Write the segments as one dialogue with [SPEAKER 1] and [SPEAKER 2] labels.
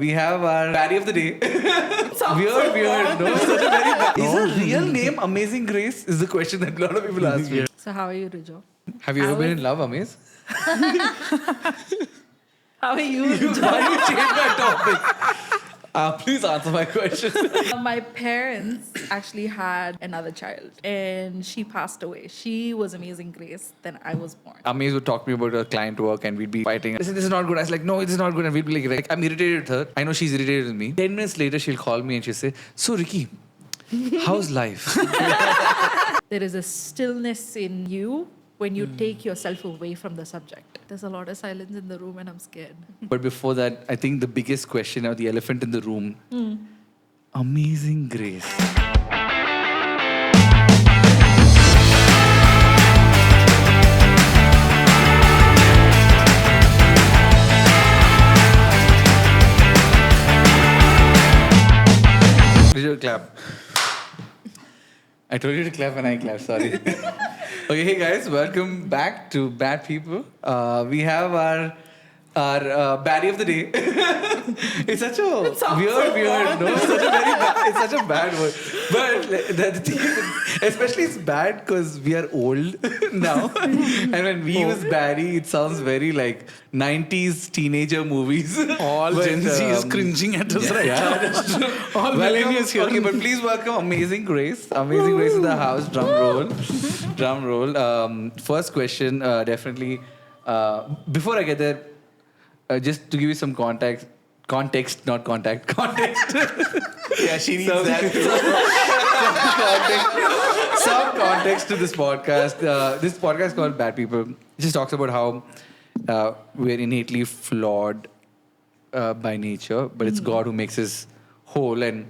[SPEAKER 1] We have our baddie of the day. Weird. No, such a very Is her real name Amazing Grace? Is the question that a lot of people ask me.
[SPEAKER 2] So how are you, Rijo?
[SPEAKER 1] Have you ever been in love, Amaze?
[SPEAKER 2] How are you,
[SPEAKER 1] Why
[SPEAKER 2] Rijo?
[SPEAKER 1] you change my topic? Please answer my question.
[SPEAKER 2] My parents actually had another child and she passed away. She was Amazing Grace, then I was born.
[SPEAKER 1] Amaze would talk to me about her client work and we'd be fighting. Listen, this is not good. I was like, no, this is not good. And we'd be like, I'm irritated with her. I know she's irritated with me. 10 minutes later, she'll call me and she'll say, so Ricky, how's life?
[SPEAKER 2] There is a stillness in you when you take yourself away from the subject. There's a lot of silence in the room and I'm scared.
[SPEAKER 1] But before that, I think the biggest question or the elephant in the room, Amazing Grace. Visual clap. I told you to clap and I clap, sorry. Okay, hey guys, welcome back to Bad People. We have our baddie of the day. It's such a weird, no, it's such a bad word. But the thing is, especially it's bad because we are old now. And when we use baddie, it sounds very like 90s teenager movies.
[SPEAKER 3] All Gen Z is cringing at us right now. All millennials here.
[SPEAKER 1] Okay, but please welcome Amazing Grace. Amazing Grace in the house. Drum roll. Drum roll. First question, definitely. Before I get there, just to give you some context, not contact, context.
[SPEAKER 3] Yeah, she needs that.
[SPEAKER 1] Some context to this podcast. This podcast is called Bad People. It just talks about how we're innately flawed by nature, but it's God who makes us whole. And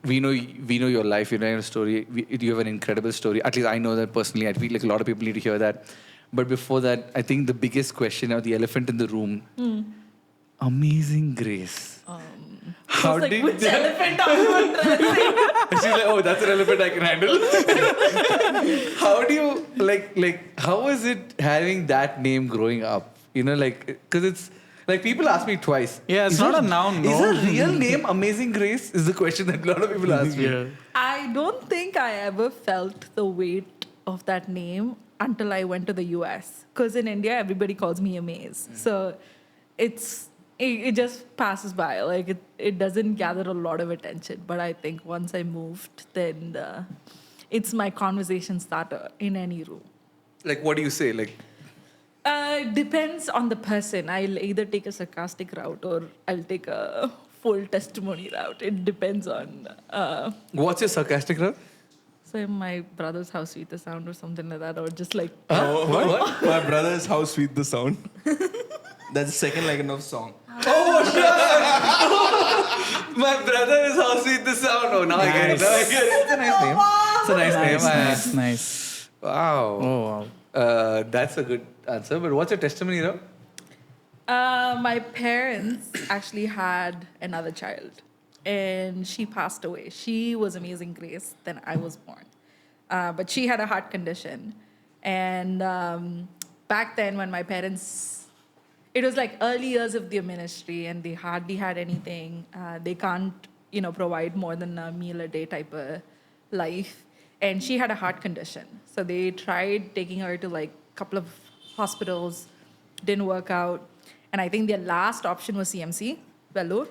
[SPEAKER 1] we know your life. You know your story. You have an incredible story. At least I know that personally. I feel like a lot of people need to hear that. But before that, I think the biggest question or the elephant in the room, Amazing Grace. How
[SPEAKER 2] Like,
[SPEAKER 1] did
[SPEAKER 2] which elephant are you addressing?
[SPEAKER 1] She's like, oh, that's an elephant I can handle. How do you, how was it having that name growing up? You know, because it's, people ask me twice.
[SPEAKER 3] Yeah, it's not a noun, no.
[SPEAKER 1] Is her real name Amazing Grace? Is the question that a lot of people ask me.
[SPEAKER 3] Yeah.
[SPEAKER 2] I don't think I ever felt the weight of that name until I went to the US. Because in India, everybody calls me Amaze. So it just passes by. Like, it doesn't gather a lot of attention. But I think once I moved, then it's my conversation starter in any room.
[SPEAKER 1] Like, what do you say?
[SPEAKER 2] It depends on the person. I'll either take a sarcastic route or I'll take a full testimony route. It depends on...
[SPEAKER 1] What's your sarcastic route?
[SPEAKER 2] So in my brother's house, sweet the sound or something like that, or just like...
[SPEAKER 1] What?
[SPEAKER 4] My brother's How Sweet the Sound. That's the second line of song.
[SPEAKER 1] Oh, shit! My brother is How Sweet the Sound. Oh, now I get it. It's a nice name. It's a nice name.
[SPEAKER 3] Nice.
[SPEAKER 1] Wow.
[SPEAKER 3] Oh, wow.
[SPEAKER 1] That's a good answer. But what's your testimony, though?
[SPEAKER 2] My parents actually had another child and she passed away. She was Amazing Grace, then I was born. But she had a heart condition. And back then when my parents, it was like early years of their ministry and they hardly had anything. They can't, provide more than a meal a day type of life. And she had a heart condition. So they tried taking her to a couple of hospitals, didn't work out. And I think their last option was CMC, Vellore.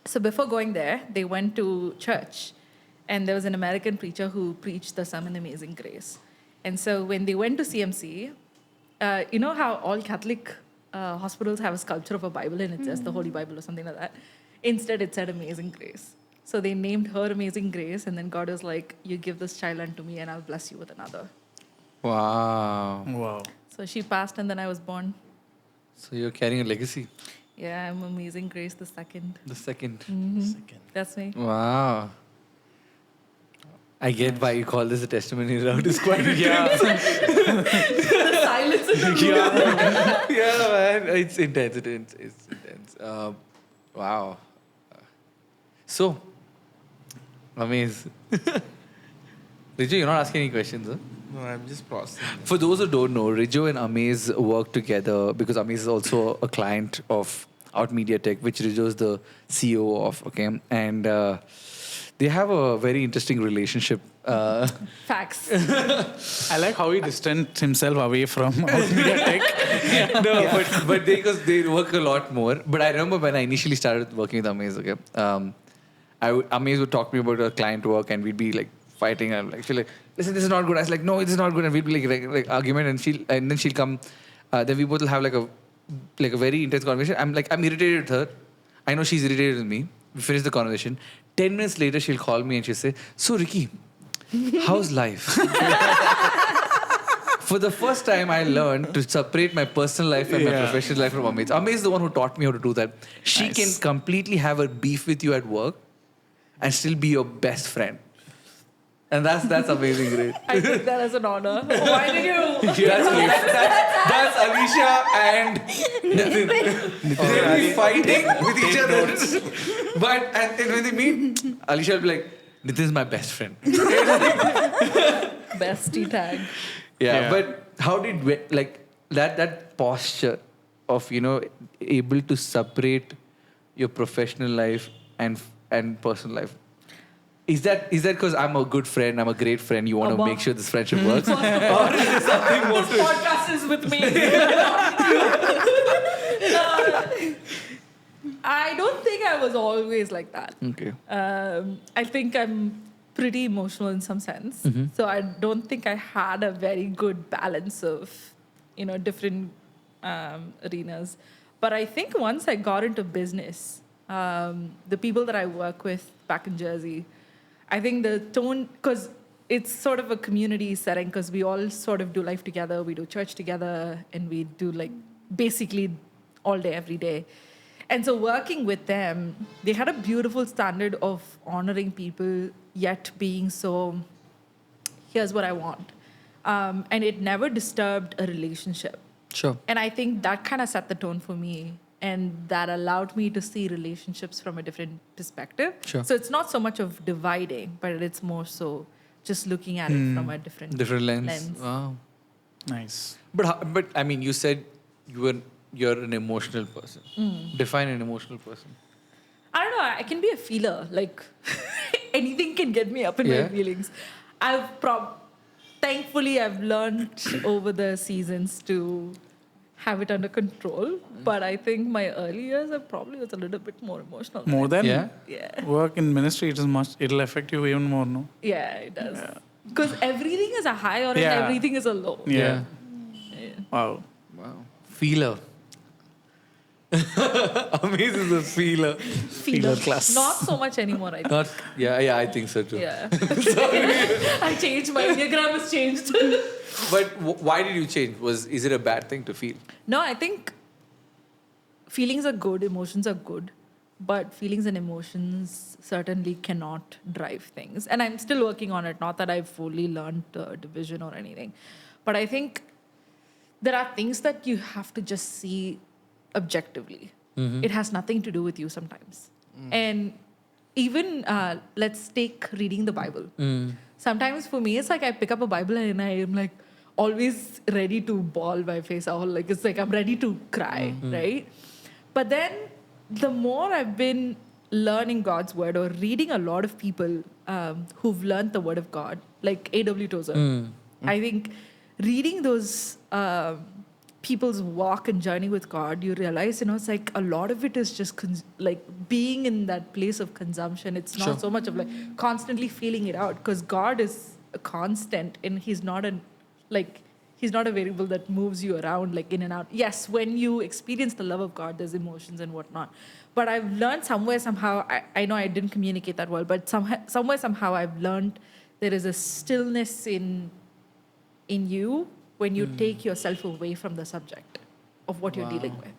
[SPEAKER 2] So before going there, they went to church. And there was an American preacher who preached the sermon Amazing Grace. And so when they went to CMC, you know how all Catholic hospitals have a sculpture of a Bible and it says the Holy Bible or something like that? Instead, it said Amazing Grace. So they named her Amazing Grace, and then God was like, you give this child unto me, and I'll bless you with another.
[SPEAKER 1] Wow.
[SPEAKER 3] Wow.
[SPEAKER 2] So she passed, and then I was born.
[SPEAKER 1] So you're carrying a legacy.
[SPEAKER 2] Yeah, I'm Amazing Grace the second.
[SPEAKER 1] The second.
[SPEAKER 2] That's me.
[SPEAKER 1] Wow. I get why you call this a testimony route. It's quite
[SPEAKER 3] Yeah.
[SPEAKER 2] The silence in the room.
[SPEAKER 1] yeah, man. It's intense. It's intense. Wow. So, Amaze. Rijo, you're not asking any questions, huh?
[SPEAKER 4] No, I'm just processing.
[SPEAKER 1] For those who don't know, Rijo and Amaze work together because Amaze is also a client of Out Media Tech, which Rijo's the CEO of. Okay, and they have a very interesting relationship.
[SPEAKER 2] Facts.
[SPEAKER 3] I like how he distanced himself away from Outmedia Tech.
[SPEAKER 1] But because they work a lot more. But I remember when I initially started working with Amaze, okay, Amaze would talk to me about her client work, and we'd be like fighting. I'm like, she'll like, listen, this is not good. I was like, no, this is not good, and we'd be like argument, and then she'll come. Then we both will have like a very intense conversation. I'm irritated with her. I know she's irritated with me. We finish the conversation. 10 minutes later, she'll call me and she'll say, so Ricky, how's life? For the first time, I learned to separate my personal life and my professional life from Amaze. Amaze is the one who taught me how to do that. She can completely have a beef with you at work and still be your best friend. And that's amazing, great.
[SPEAKER 2] I take that as an honor. Why did you?
[SPEAKER 1] That's Alicia and Nitin. They'll be fighting with each other. But and when they meet, Alicia will be like, Nitin is my best friend.
[SPEAKER 2] Bestie tag.
[SPEAKER 1] Yeah, but how did that posture of able to separate your professional life and personal life? Is that because I'm a good friend, I'm a great friend, you want to make sure this friendship works? Or is there something more to
[SPEAKER 2] This podcast is with me. I don't think I was always like that.
[SPEAKER 1] Okay.
[SPEAKER 2] I think I'm pretty emotional in some sense.
[SPEAKER 1] Mm-hmm.
[SPEAKER 2] So I don't think I had a very good balance of, different arenas. But I think once I got into business, the people that I work with back in Jersey, I think the tone, because it's sort of a community setting, because we all sort of do life together, we do church together, and we do basically all day, every day. And so working with them, they had a beautiful standard of honoring people, yet being so, here's what I want. And it never disturbed a relationship.
[SPEAKER 1] Sure.
[SPEAKER 2] And I think that kind of set the tone for me. And that allowed me to see relationships from a different perspective.
[SPEAKER 1] Sure.
[SPEAKER 2] So it's not so much of dividing, but it's more so just looking at it from a different
[SPEAKER 1] lens. Wow.
[SPEAKER 3] Nice.
[SPEAKER 1] But I mean, you said you're an emotional person. Define an emotional person.
[SPEAKER 2] I don't know. I can be a feeler. Anything can get me up in my feelings. Thankfully, I've learned over the seasons to have it under control. But I think my early years, I probably was a little bit more emotional.
[SPEAKER 3] More than
[SPEAKER 2] Yeah.
[SPEAKER 3] work in ministry, it'll affect you even more, no?
[SPEAKER 2] Yeah, it does. Because everything is a high or everything is a low.
[SPEAKER 3] Yeah. Wow.
[SPEAKER 1] Feeler. Amazing, the feeler.
[SPEAKER 2] Feeler
[SPEAKER 3] class.
[SPEAKER 2] Not so much anymore, I think.
[SPEAKER 1] I think so too.
[SPEAKER 2] Yeah. I changed. My Enneagram has changed.
[SPEAKER 1] But why did you change? Is it a bad thing to feel?
[SPEAKER 2] No, I think feelings are good, emotions are good, but feelings and emotions certainly cannot drive things. And I'm still working on it. Not that I've fully learned division or anything, but I think there are things that you have to just see objectively. It has nothing to do with you sometimes. And even let's take reading the Bible. Sometimes for me, it's like I pick up a Bible and I am always ready to bawl my face out. It's like I'm ready to cry, right? But then the more I've been learning God's word or reading a lot of people who've learned the word of God, like A.W. Tozer, I think reading those people's walk and journey with God, you realize, it's like a lot of it is just being in that place of consumption. It's not so much of constantly feeling it out, because God is a constant and he's not a variable that moves you around in and out. Yes, when you experience the love of God, there's emotions and whatnot. But I've learned somewhere, somehow, I know I didn't communicate that well, but somewhere, somehow I've learned there is a stillness in you when you take yourself away from the subject of what you're dealing with.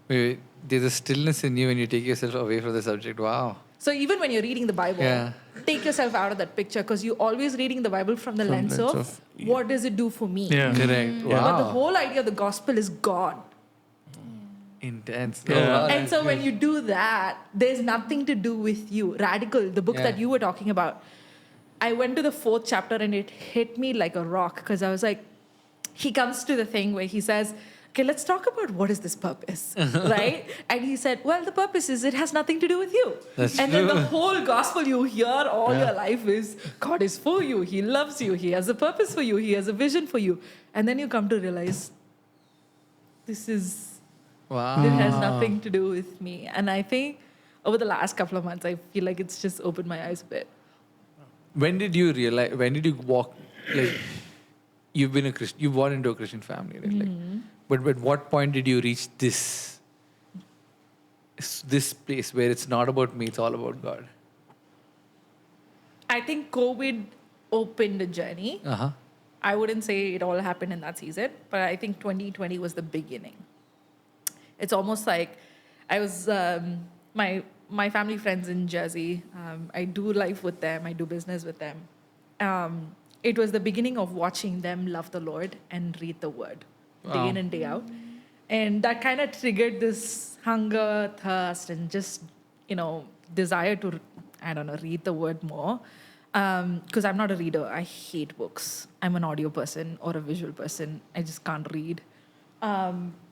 [SPEAKER 1] Wait, there's a stillness in you when you take yourself away from the subject. Wow.
[SPEAKER 2] So even when you're reading the Bible, take yourself out of that picture, because you're always reading the Bible from the lens of what does it do for me?
[SPEAKER 3] Yeah.
[SPEAKER 1] Correct. Wow.
[SPEAKER 2] But the whole idea of the gospel is God.
[SPEAKER 1] Intense.
[SPEAKER 3] Yeah.
[SPEAKER 1] Oh, wow.
[SPEAKER 2] And so when you do that, there's nothing to do with you. Radical, the book that you were talking about, I went to the 4th chapter and it hit me like a rock, because I was like, he comes to the thing where he says, okay, let's talk about what is this purpose, right? And he said, well, the purpose is it has nothing to do with you.
[SPEAKER 1] That's
[SPEAKER 2] and then
[SPEAKER 1] true.
[SPEAKER 2] the whole gospel you hear all your life is God is for you. He loves you. He has a purpose for you. He has a vision for you. And then you come to realize this has nothing to do with me. And I think over the last couple of months, I feel like it's just opened my eyes a bit.
[SPEAKER 1] When did you realize? When did you walk? Like, you've been a Christian. You born into a Christian family, right? Like, but at what point did you reach this place where it's not about me, it's all about God?
[SPEAKER 2] I think COVID opened a journey. I wouldn't say it all happened in that season, but I think 2020 was the beginning. It's almost like I was my family friends in Jersey. I do life with them. I do business with them. It was the beginning of watching them love the Lord and read the Word day in and day out, and that kind of triggered this hunger, thirst, and just desire to read the Word more. Because I'm not a reader. I hate books. I'm an audio person or a visual person. I just can't read.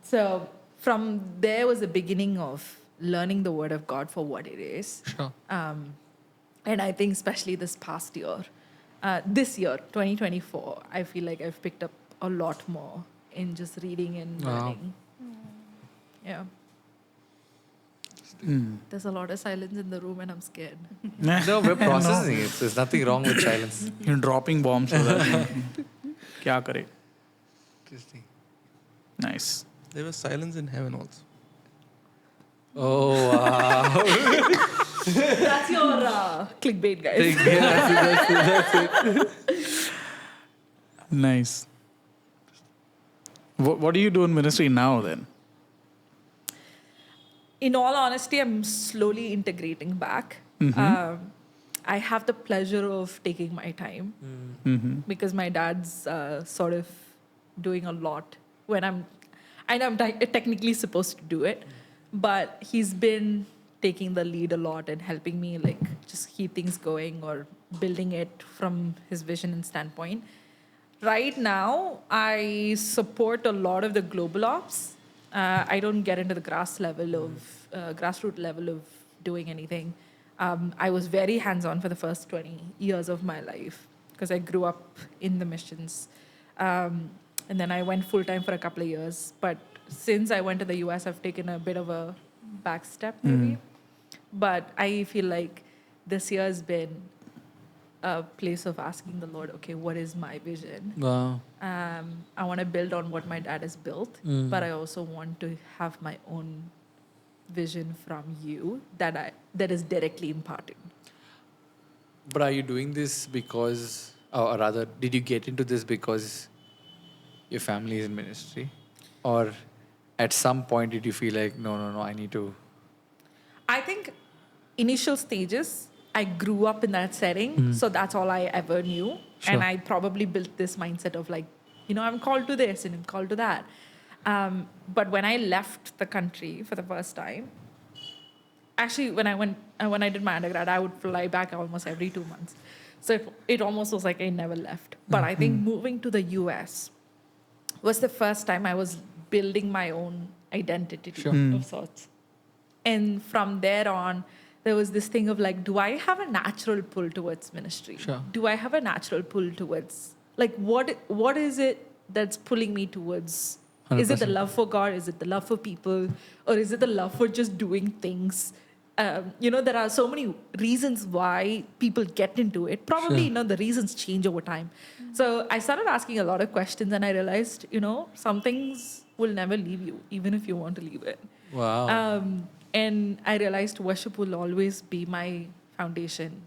[SPEAKER 2] So from there was the beginning of learning the Word of God for what it is.
[SPEAKER 1] Sure.
[SPEAKER 2] And I think especially this past year, this year, 2024, I feel like I've picked up a lot more in just reading and learning. Yeah. There's a lot of silence in the room and I'm scared.
[SPEAKER 1] No, we're processing it. There's nothing wrong with silence.
[SPEAKER 3] You're dropping bombs for that. Kya kare?
[SPEAKER 1] Interesting.
[SPEAKER 3] Nice.
[SPEAKER 4] There was silence in heaven also.
[SPEAKER 1] Oh, wow.
[SPEAKER 2] That's your clickbait, guys.
[SPEAKER 1] That's it.
[SPEAKER 3] Nice. What do you do in ministry now then?
[SPEAKER 2] In all honesty, I'm slowly integrating back. I have the pleasure of taking my time because my dad's sort of doing a lot when I know I'm technically supposed to do it, but he's been taking the lead a lot and helping me just keep things going or building it from his vision and standpoint. Right now, I support a lot of the global ops. I don't get into the grassroots level of doing anything. I was very hands-on for the first 20 years of my life because I grew up in the missions. And then I went full-time for a couple of years. But since I went to the US, I've taken a bit of a back step maybe. But I feel like this year has been a place of asking the Lord, okay, what is my vision?
[SPEAKER 1] Wow.
[SPEAKER 2] I want to build on what my dad has built, but I also want to have my own vision from you that is directly imparting.
[SPEAKER 1] But are you doing this because, or rather, did you get into this because your family is in ministry? Or at some point did you feel like, no, I need to? I
[SPEAKER 2] think initial stages, I grew up in that setting, so that's all I ever knew.
[SPEAKER 1] Sure.
[SPEAKER 2] And I probably built this mindset of I'm called to this and I'm called to that. But when I left the country for the first time, actually when I did my undergrad, I would fly back almost every 2 months. So it almost was like I never left. But I think moving to the US was the first time I was building my own identity of sorts. And from there on, there was this thing of do I have a natural pull towards ministry?
[SPEAKER 1] Sure.
[SPEAKER 2] Do I have a natural pull towards, what is it that's pulling me towards? 100%. Is it the love for God? Is it the love for people? Or is it the love for just doing things? There are so many reasons why people get into it. Probably, the reasons change over time. So I started asking a lot of questions and I realized, some things will never leave you, even if you want to leave it.
[SPEAKER 1] Wow.
[SPEAKER 2] And I realized worship will always be my foundation.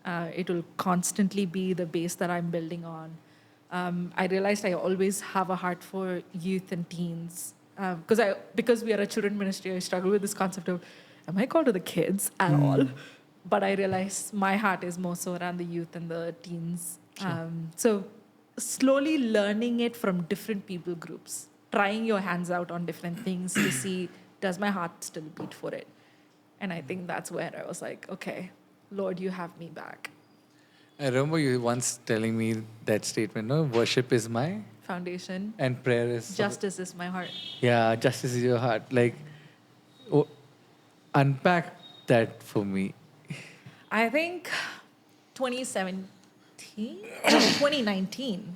[SPEAKER 2] It will constantly be the base that I'm building on. I realized I always have a heart for youth and teens. Because we are a children ministry, I struggle with this concept of, am I called to the kids at all? But I realized my heart is more so around the youth and the teens. Sure. So slowly learning it from different people groups, trying your hands out on different things to see, does my heart still beat for it? And I think that's where I was like, okay, Lord, you have me back.
[SPEAKER 1] I remember you once telling me that statement, no? Worship is my
[SPEAKER 2] foundation.
[SPEAKER 1] And prayer is
[SPEAKER 2] Justice is my heart.
[SPEAKER 1] Yeah, justice is your heart. Like, unpack that for me.
[SPEAKER 2] I think 2017, no, 2019.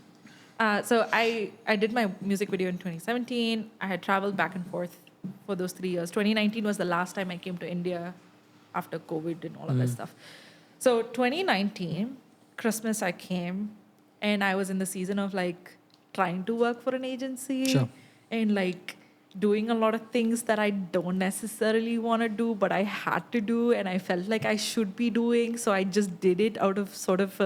[SPEAKER 2] So I did my music video in 2017. I had traveled back and forth for those 3 years. 2019 was the last time I came to India after COVID and all of that stuff. So 2019, Christmas, I came and I was in the season of like trying to work for an agency
[SPEAKER 1] Sure.
[SPEAKER 2] and like doing a lot of things that I don't necessarily want to do, but I had to do and I felt like I should be doing. So I just did it out of sort of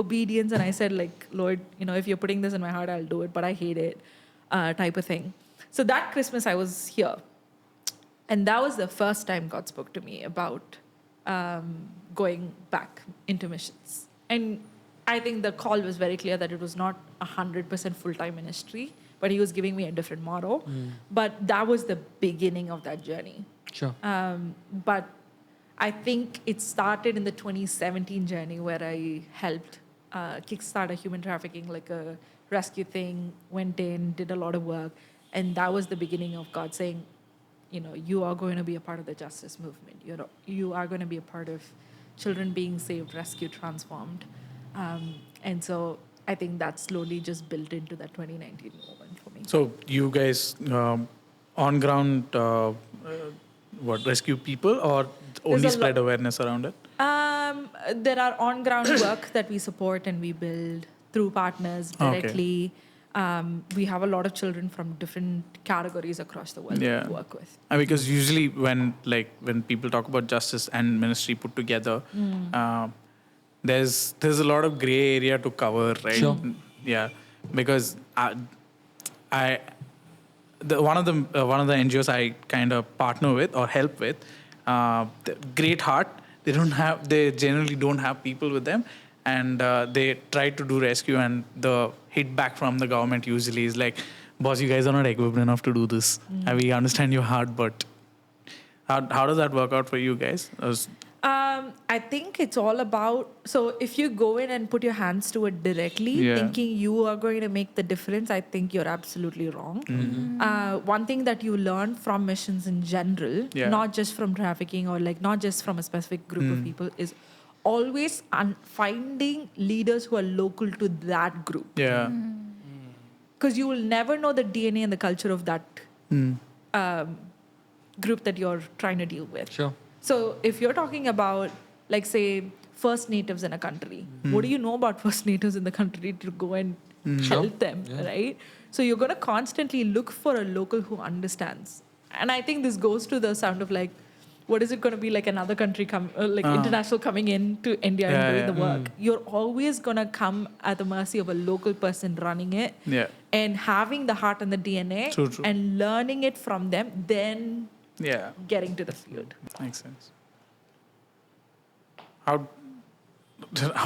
[SPEAKER 2] obedience. And I said like, Lord, if you're putting this in my heart, I'll do it, but I hate it type of thing. So that Christmas I was here. And that was the first time God spoke to me about going back into missions. And I think the call was very clear that it was not 100% full-time ministry, but he was giving me a different model. But that was the beginning of that journey.
[SPEAKER 1] Sure.
[SPEAKER 2] But I think it started in the 2017 journey where I helped kickstart a human trafficking, like a rescue thing, went in, did a lot of work. And that was the beginning of God saying, you are going to be a part of the justice movement. You are going to be a part of children being saved, rescued, transformed. And so I think that slowly just built into that 2019 moment for me.
[SPEAKER 3] So you guys on ground, rescue people or only spread awareness around it?
[SPEAKER 2] There are on-ground work that we support and we build through partners directly. We have a lot of children from different categories across the world that we work with.
[SPEAKER 3] Because usually when people talk about justice and ministry put together, there's a lot of gray area to cover, right?
[SPEAKER 1] Sure.
[SPEAKER 3] Yeah, because one of the NGOs I kind of partner with or help with, Great Heart. They generally don't have people with them, and they try to do rescue, and the hit back from the government usually is like, boss, you guys are not equipped enough to do this. And we understand your heart, but how does that work out for you guys?
[SPEAKER 2] I think it's all about, so if you go in and put your hands to it directly, thinking you are going to make the difference, I think you're absolutely wrong. One thing that you learn from missions in general, not just from trafficking or like not just from a specific group of people, is always finding leaders who are local to that group.
[SPEAKER 3] Yeah.
[SPEAKER 2] Because you will never know the DNA and the culture of that group that you're trying to deal with.
[SPEAKER 1] Sure.
[SPEAKER 2] So if you're talking about, like, say, First Natives in a country, what do you know about First Natives in the country to go and help them, right? So you're going to constantly look for a local who understands. And I think this goes to the sound of like, what is it going to be like another country international coming in to India and doing the work? You're always going to come at the mercy of a local person running it.
[SPEAKER 3] Yeah.
[SPEAKER 2] And having the heart and the DNA
[SPEAKER 3] True.
[SPEAKER 2] and learning it from them, then getting to the field.
[SPEAKER 3] Makes sense. How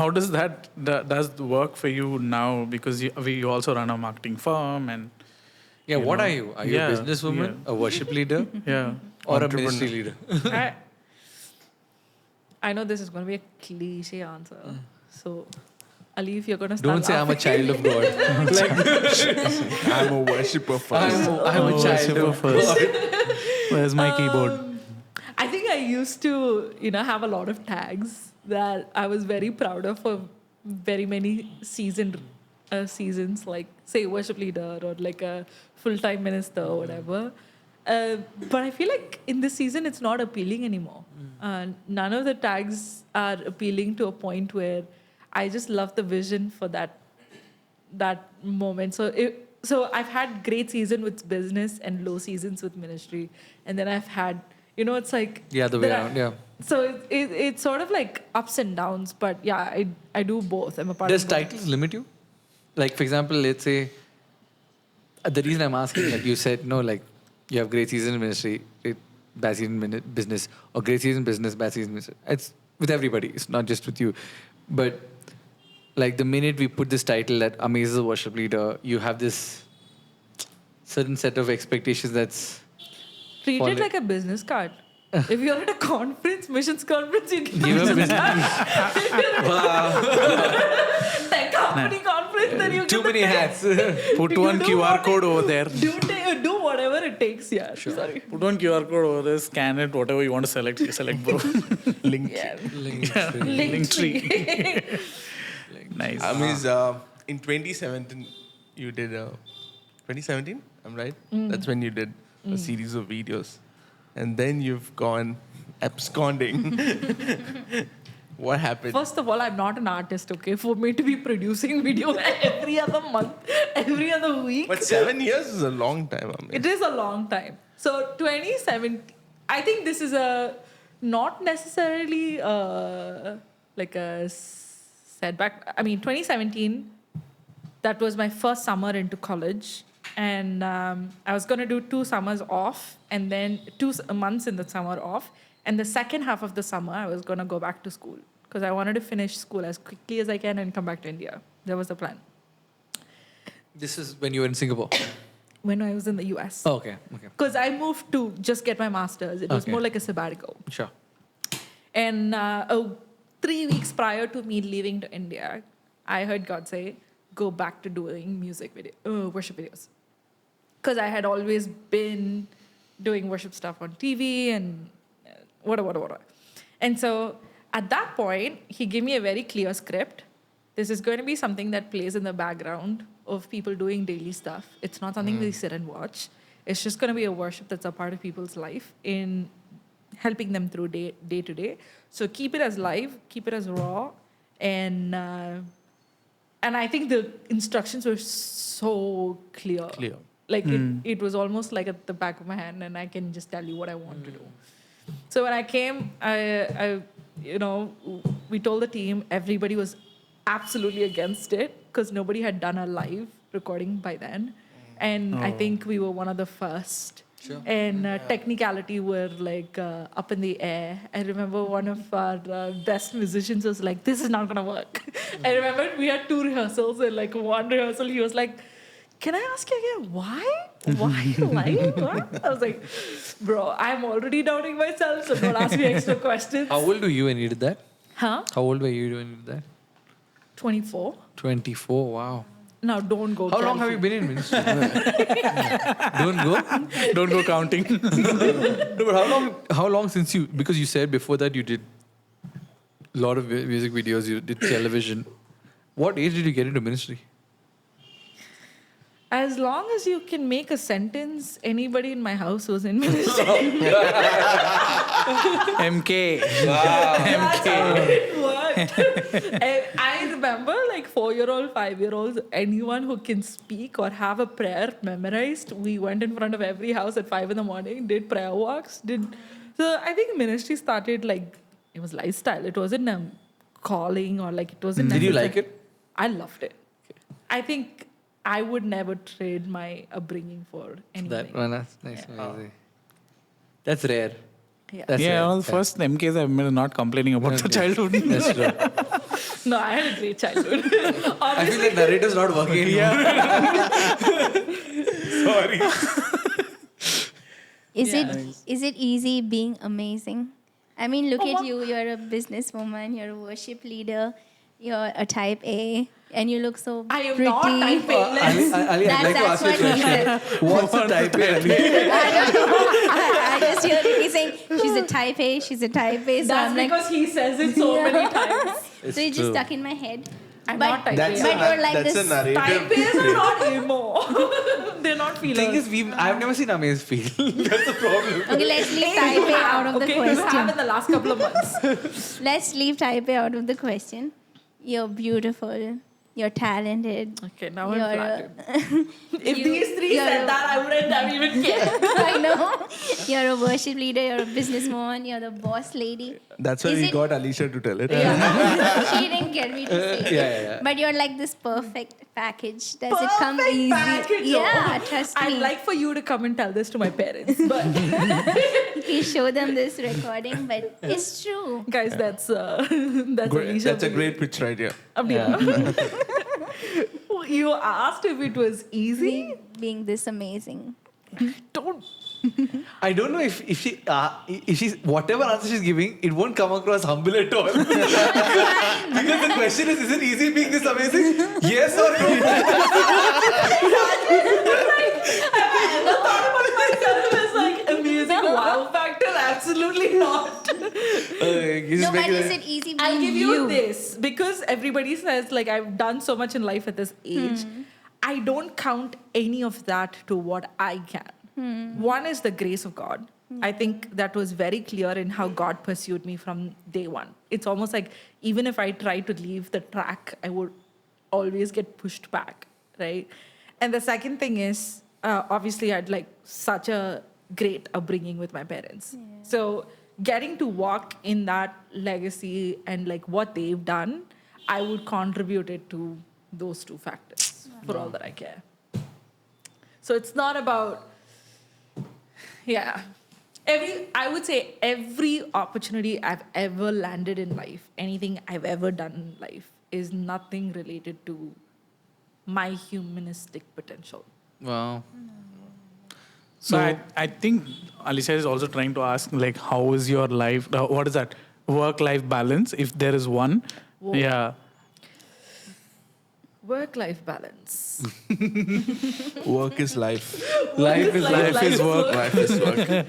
[SPEAKER 3] does that does work for you now? Because we also run a marketing firm and
[SPEAKER 1] What are you? Are you a businesswoman, a worship leader, or a ministry leader?
[SPEAKER 2] I know this is going to be a cliche answer. So, Ali, if you're going to start
[SPEAKER 1] Don't say I'm a child of God.
[SPEAKER 4] I'm a worshipper first.
[SPEAKER 1] I'm a child of God.
[SPEAKER 3] Where's my keyboard?
[SPEAKER 2] I think I used to, have a lot of tags that I was very proud of for very many seasons, like say worship leader or like a full-time minister or whatever. But I feel like in this season, it's not appealing anymore. None of the tags are appealing to a point where I just love the vision for that moment. So I've had great season with business and low seasons with ministry. And then I've had, it's like...
[SPEAKER 1] Yeah, the way around,
[SPEAKER 2] So it's sort of like ups and downs. But yeah, I do both. I'm a part
[SPEAKER 1] Does
[SPEAKER 2] of both.
[SPEAKER 1] titles limit you? Like, for example, let's say, the reason I'm asking, like you said, you have great season in ministry, bad season in business, or great season business, bad season ministry. It's with everybody. It's not just with you. But like the minute we put this title that Amazing Worship Leader, you have this certain set of expectations that's...
[SPEAKER 2] Treat it like a business card. If you're at a missions conference, you
[SPEAKER 1] Give a business.
[SPEAKER 2] tech company conference, then you
[SPEAKER 1] Too
[SPEAKER 2] get
[SPEAKER 1] many hats.
[SPEAKER 3] Put
[SPEAKER 2] You
[SPEAKER 3] one
[SPEAKER 2] do
[SPEAKER 3] QR
[SPEAKER 2] what
[SPEAKER 3] code over there.
[SPEAKER 2] do whatever it takes. Yeah, sorry.
[SPEAKER 3] Put one QR code over there, scan it, whatever you want to select, you select, bro.
[SPEAKER 4] Link.
[SPEAKER 2] Yeah.
[SPEAKER 3] Link tree. Nice.
[SPEAKER 4] In 2017, you did 2017. I'm right. That's when you did a series of videos, and then you've gone absconding. What happened?
[SPEAKER 2] First of all, I'm not an artist, okay? For me to be producing video every other month, every other week.
[SPEAKER 4] But 7 years is a long time.
[SPEAKER 2] It is a long time. So 2017, I think this is not necessarily like a setback. I mean, 2017, that was my first summer into college. And I was going to do 2 summers off and then 2 months in the summer off. And the second half of the summer, I was going to go back to school because I wanted to finish school as quickly as I can and come back to India. That was the plan.
[SPEAKER 1] This is when you were in Singapore.
[SPEAKER 2] When I was in the US.
[SPEAKER 1] Oh, okay.
[SPEAKER 2] Because I moved to just get my master's. It was
[SPEAKER 1] Okay.
[SPEAKER 2] more like a sabbatical.
[SPEAKER 1] Sure.
[SPEAKER 2] And 3 weeks prior to me leaving to India, I heard God say, go back to doing worship videos. Because I had always been doing worship stuff on TV and whatever. And so at that point, he gave me a very clear script. This is going to be something that plays in the background of people doing daily stuff. It's not something they sit and watch. It's just going to be a worship that's a part of people's life in helping them through day to day. So keep it as live, keep it as raw, and I think the instructions were so clear. Like it was almost like at the back of my hand, and I can just tell you what I want to do. So when I came, I we told the team, everybody was absolutely against it because nobody had done a live recording by then. And I think we were one of the first.
[SPEAKER 1] Sure.
[SPEAKER 2] And technicality were like up in the air. I remember one of our best musicians was like, this is not going to work. I remember we had 2 rehearsals, and like one rehearsal, he was like, can I ask you again, why? Why live? What? I was like, bro, I'm already doubting myself, so don't ask me extra questions.
[SPEAKER 1] How old were you when you did that?
[SPEAKER 2] Huh?
[SPEAKER 1] How old were you when you did that?
[SPEAKER 2] 24.
[SPEAKER 1] 24, wow.
[SPEAKER 2] Now, don't go.
[SPEAKER 1] How long have you been in ministry? Don't go counting. No, but how long since you, because you said before that you did a lot of music videos, you did television. What age did you get into ministry?
[SPEAKER 2] As long as you can make a sentence, anybody in my house was in ministry.
[SPEAKER 3] MK.
[SPEAKER 2] That's how it worked. I remember like 4-year-old, 5-year-olds, anyone who can speak or have a prayer memorized, we went in front of every house at 5 a.m, did prayer walks, so I think ministry started like, it was lifestyle. It wasn't a calling or like, it wasn't.
[SPEAKER 1] Did you like it?
[SPEAKER 2] I loved it. I think I would never trade my upbringing for anything.
[SPEAKER 1] That one, that's nice. That's rare.
[SPEAKER 2] Yeah.
[SPEAKER 1] That's
[SPEAKER 3] Yeah,
[SPEAKER 1] rare.
[SPEAKER 3] one of the first MKs I've made not complaining about the childhood.
[SPEAKER 1] That's true.
[SPEAKER 2] No, I had a great childhood.
[SPEAKER 1] I feel the narrative's not working anymore.
[SPEAKER 4] Sorry.
[SPEAKER 5] Is it easy being amazing? I mean, look at you. You're a businesswoman. You're a worship leader. You're a type A, and you look so
[SPEAKER 2] I am
[SPEAKER 5] pretty.
[SPEAKER 2] not type A.
[SPEAKER 1] Ali, I'd like to ask you a
[SPEAKER 5] what he said.
[SPEAKER 1] question. What's the type A? Ali?
[SPEAKER 5] I don't know. I just heard it. He's saying she's a type A. She's a type A. So
[SPEAKER 2] That's
[SPEAKER 5] I'm like,
[SPEAKER 2] because he says it so many times.
[SPEAKER 5] so it just stuck in my head.
[SPEAKER 2] I'm
[SPEAKER 5] But-
[SPEAKER 2] not type
[SPEAKER 4] That's
[SPEAKER 2] A.
[SPEAKER 5] But you're like
[SPEAKER 4] that's
[SPEAKER 5] this
[SPEAKER 4] a narrative.
[SPEAKER 2] Type A's are not emo. They're not
[SPEAKER 1] The
[SPEAKER 2] feelers.
[SPEAKER 1] thing is, I've never seen Amaze feel. That's the problem.
[SPEAKER 5] Okay, let's leave type A out of the
[SPEAKER 2] Okay, you have in
[SPEAKER 5] question.
[SPEAKER 2] the last couple of months.
[SPEAKER 5] Let's leave type A out of the question. You're beautiful. You're talented.
[SPEAKER 2] Okay, now I'm
[SPEAKER 5] You're
[SPEAKER 2] flattered. If
[SPEAKER 5] you-
[SPEAKER 2] these 3
[SPEAKER 5] you're
[SPEAKER 2] said
[SPEAKER 5] a-
[SPEAKER 2] that, I wouldn't have even cared.
[SPEAKER 5] I know. You're a worship leader. You're a businesswoman. You're the boss lady.
[SPEAKER 4] That's why
[SPEAKER 5] Is
[SPEAKER 4] we
[SPEAKER 5] it-
[SPEAKER 4] got Alicia to tell it.
[SPEAKER 5] She didn't get me to say it.
[SPEAKER 1] Yeah.
[SPEAKER 5] But you're like this perfect package. Does it come
[SPEAKER 2] Perfect
[SPEAKER 5] easy?
[SPEAKER 2] package,
[SPEAKER 5] Yeah, trust me.
[SPEAKER 2] I'd like for you to come and tell this to my parents. But
[SPEAKER 5] We show them this recording, but it's true.
[SPEAKER 2] guys, that's
[SPEAKER 4] Great.
[SPEAKER 2] Alicia.
[SPEAKER 4] That's a great pitch right here.
[SPEAKER 2] You asked if it was easy.
[SPEAKER 5] Being this amazing.
[SPEAKER 2] Don't
[SPEAKER 1] I don't know if she's whatever answer she's giving, it won't come across humble at all. Because the question is it easy being this amazing? Yes or no?
[SPEAKER 2] It's like amazing wow factor. Absolutely not.
[SPEAKER 5] No, but is it easy being
[SPEAKER 2] I'll give you this because everybody says like I've done so much in life at this age. I don't count any of that to what I can. One is the grace of God. I think that was very clear in how God pursued me from day one. It's almost like even if I tried to leave the track, I would always get pushed back, right? And the second thing is, obviously, I had like such a great upbringing with my parents.
[SPEAKER 5] Yeah.
[SPEAKER 2] So getting to walk in that legacy and like what they've done, I would contribute it to those two factors for all that I care. So it's not about, I would say every opportunity I've ever landed in life, anything I've ever done in life is nothing related to my humanistic potential.
[SPEAKER 1] Wow.
[SPEAKER 3] So I think Alicia is also trying to ask, like, how is your life? What is that? Work-life balance, if there is one.
[SPEAKER 2] Whoa.
[SPEAKER 3] Yeah.
[SPEAKER 2] Work-life balance.
[SPEAKER 4] Work is life.
[SPEAKER 1] Life is work.
[SPEAKER 4] Life is work.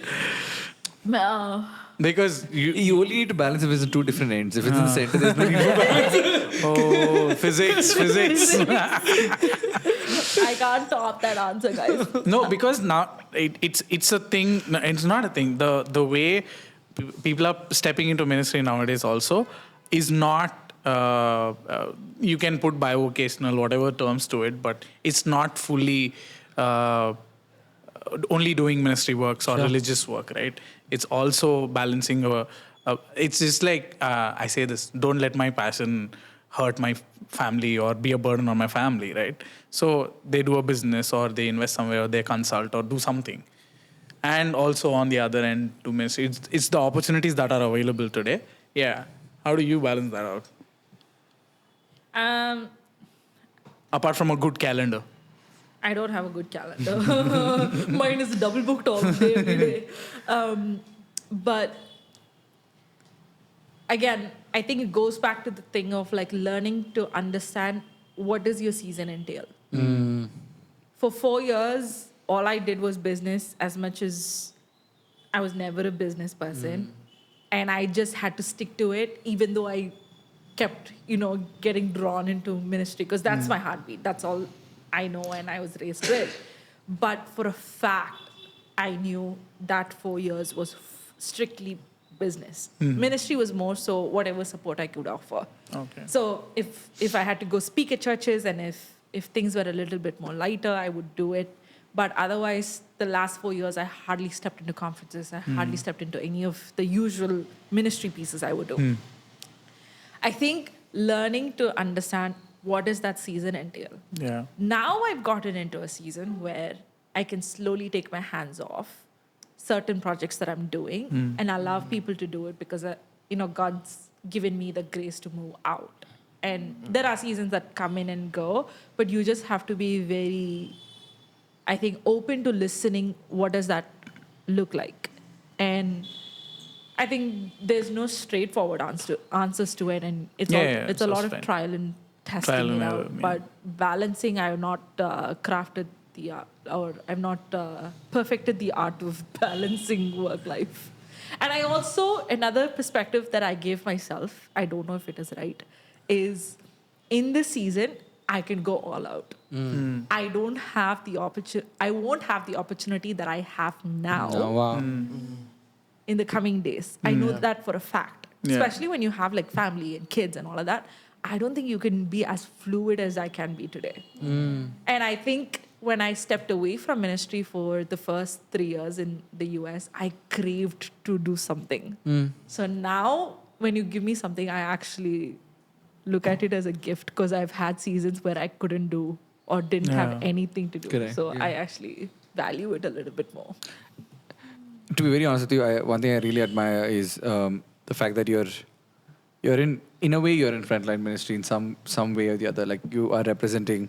[SPEAKER 3] Because
[SPEAKER 1] You only need to balance if it's in two different ends. If it's in the center, there's no need to balance.
[SPEAKER 3] oh, physics.
[SPEAKER 2] I can't top that answer, guys.
[SPEAKER 3] No, because now it's a thing. No, it's not a thing. The way people are stepping into ministry nowadays also is not. You can put bivocational, whatever terms to it, but it's not fully only doing ministry works or religious work, right? It's also balancing it's just like I say this: don't let my passion hurt my family or be a burden on my family, right? So they do a business or they invest somewhere or they consult or do something. And also on the other end to ministry, it's the opportunities that are available today. Yeah. How do you balance that out? Apart from a good calendar.
[SPEAKER 2] I don't have a good calendar. Mine is double booked all day, every day. But again, I think it goes back to the thing of like learning to understand what does your season entail. For 4 years, all I did was business as much as I was never a business person. And I just had to stick to it, even though I kept, getting drawn into ministry because that's my heartbeat. That's all I know and I was raised with. But for a fact, I knew that 4 years was strictly business. Ministry was more so whatever support I could offer.
[SPEAKER 3] Okay.
[SPEAKER 2] So if I had to go speak at churches and if things were a little bit more lighter, I would do it. But otherwise, the last 4 years, I hardly stepped into conferences. I hardly stepped into any of the usual ministry pieces I would do. I think learning to understand what does that season entail.
[SPEAKER 3] Yeah.
[SPEAKER 2] Now I've gotten into a season where I can slowly take my hands off certain projects that I'm doing and allow people to do it because, God's given me the grace to move out. And there are seasons that come in and go, but you just have to be very, I think, open to listening. What does that look like? And I think there's no straightforward answers to it, and it's a lot of trial and testing it out. But balancing, I have not crafted the art, or I've not perfected the art of balancing work life. And I also, another perspective that I gave myself, I don't know if it is right, is in this season, I can go all out. I don't have the opportunity. I won't have the opportunity that I have now.
[SPEAKER 1] Oh, wow.
[SPEAKER 2] In the coming days. I know that for a fact. Especially when you have like family and kids and all of that. I don't think you can be as fluid as I can be today. And I think when I stepped away from ministry for the first 3 years in the US, I craved to do something. So now when you give me something, I actually look at it as a gift because I've had seasons where I couldn't do or didn't have anything to do.
[SPEAKER 1] Correct.
[SPEAKER 2] So I actually value it a little bit more.
[SPEAKER 1] To be very honest with you, one thing I really admire is the fact that you're in a way you're in frontline ministry in some way or the other. Like you are representing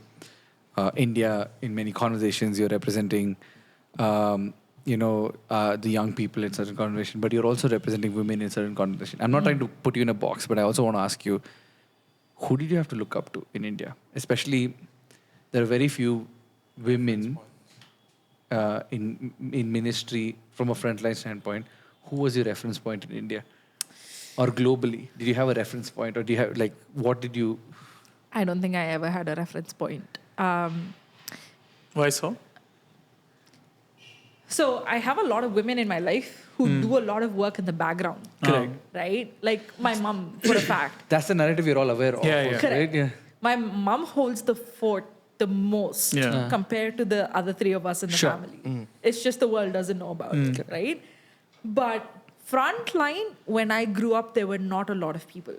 [SPEAKER 1] India in many conversations. You're representing the young people in certain conversation, but you're also representing women in certain conversation. I'm not trying to put you in a box, but I also want to ask you, who did you have to look up to in India? Especially, there are very few women in ministry from a frontline standpoint. Who was your reference point in India? Or globally? Did you have a reference point? Or do you have, what did you...
[SPEAKER 2] I don't think I ever had a reference point.
[SPEAKER 3] Why so?
[SPEAKER 2] So I have a lot of women in my life who do a lot of work in the background.
[SPEAKER 1] Correct.
[SPEAKER 2] Right? Like my mom, for a fact.
[SPEAKER 1] That's the narrative we're all aware of.
[SPEAKER 3] Yeah, yeah.
[SPEAKER 1] also,
[SPEAKER 2] Correct.
[SPEAKER 1] right? Yeah.
[SPEAKER 2] My mom holds the fort the most
[SPEAKER 3] Yeah.
[SPEAKER 2] compared to the other three of us in the
[SPEAKER 1] Sure.
[SPEAKER 2] family. It's just the world doesn't know about it, right? But frontline, when I grew up, there were not a lot of people.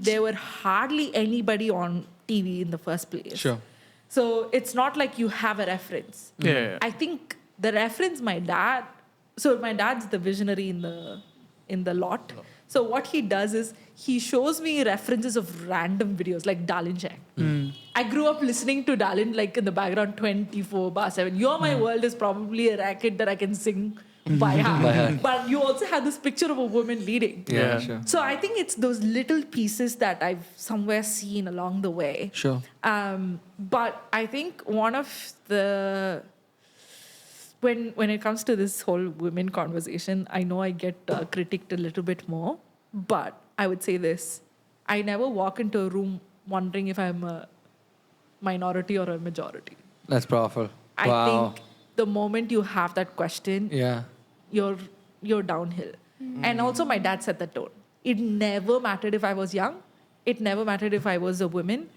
[SPEAKER 2] There were hardly anybody on TV in the first place.
[SPEAKER 1] Sure.
[SPEAKER 2] So it's not like you have a reference.
[SPEAKER 3] Yeah.
[SPEAKER 2] I think the reference my dad. So my dad's the visionary in the lot. So what he does is he shows me references of random videos like Darlin Jack. I grew up listening to Darlin like in the background 24/7. You're My World is probably a racket that I can sing by heart. But you also have this picture of a woman leading.
[SPEAKER 1] Yeah, sure.
[SPEAKER 2] So I think it's those little pieces that I've somewhere seen along the way.
[SPEAKER 1] Sure.
[SPEAKER 2] But I think one of the when it comes to this whole women conversation, I know I get critiqued a little bit more, but I would say this: I never walk into a room wondering if I'm a minority or a majority.
[SPEAKER 1] That's powerful.
[SPEAKER 2] I
[SPEAKER 1] Wow.
[SPEAKER 2] think the moment you have that question,
[SPEAKER 1] Yeah.
[SPEAKER 2] you're downhill. And also my dad set the tone. It never mattered if I was young. It never mattered if I was a woman.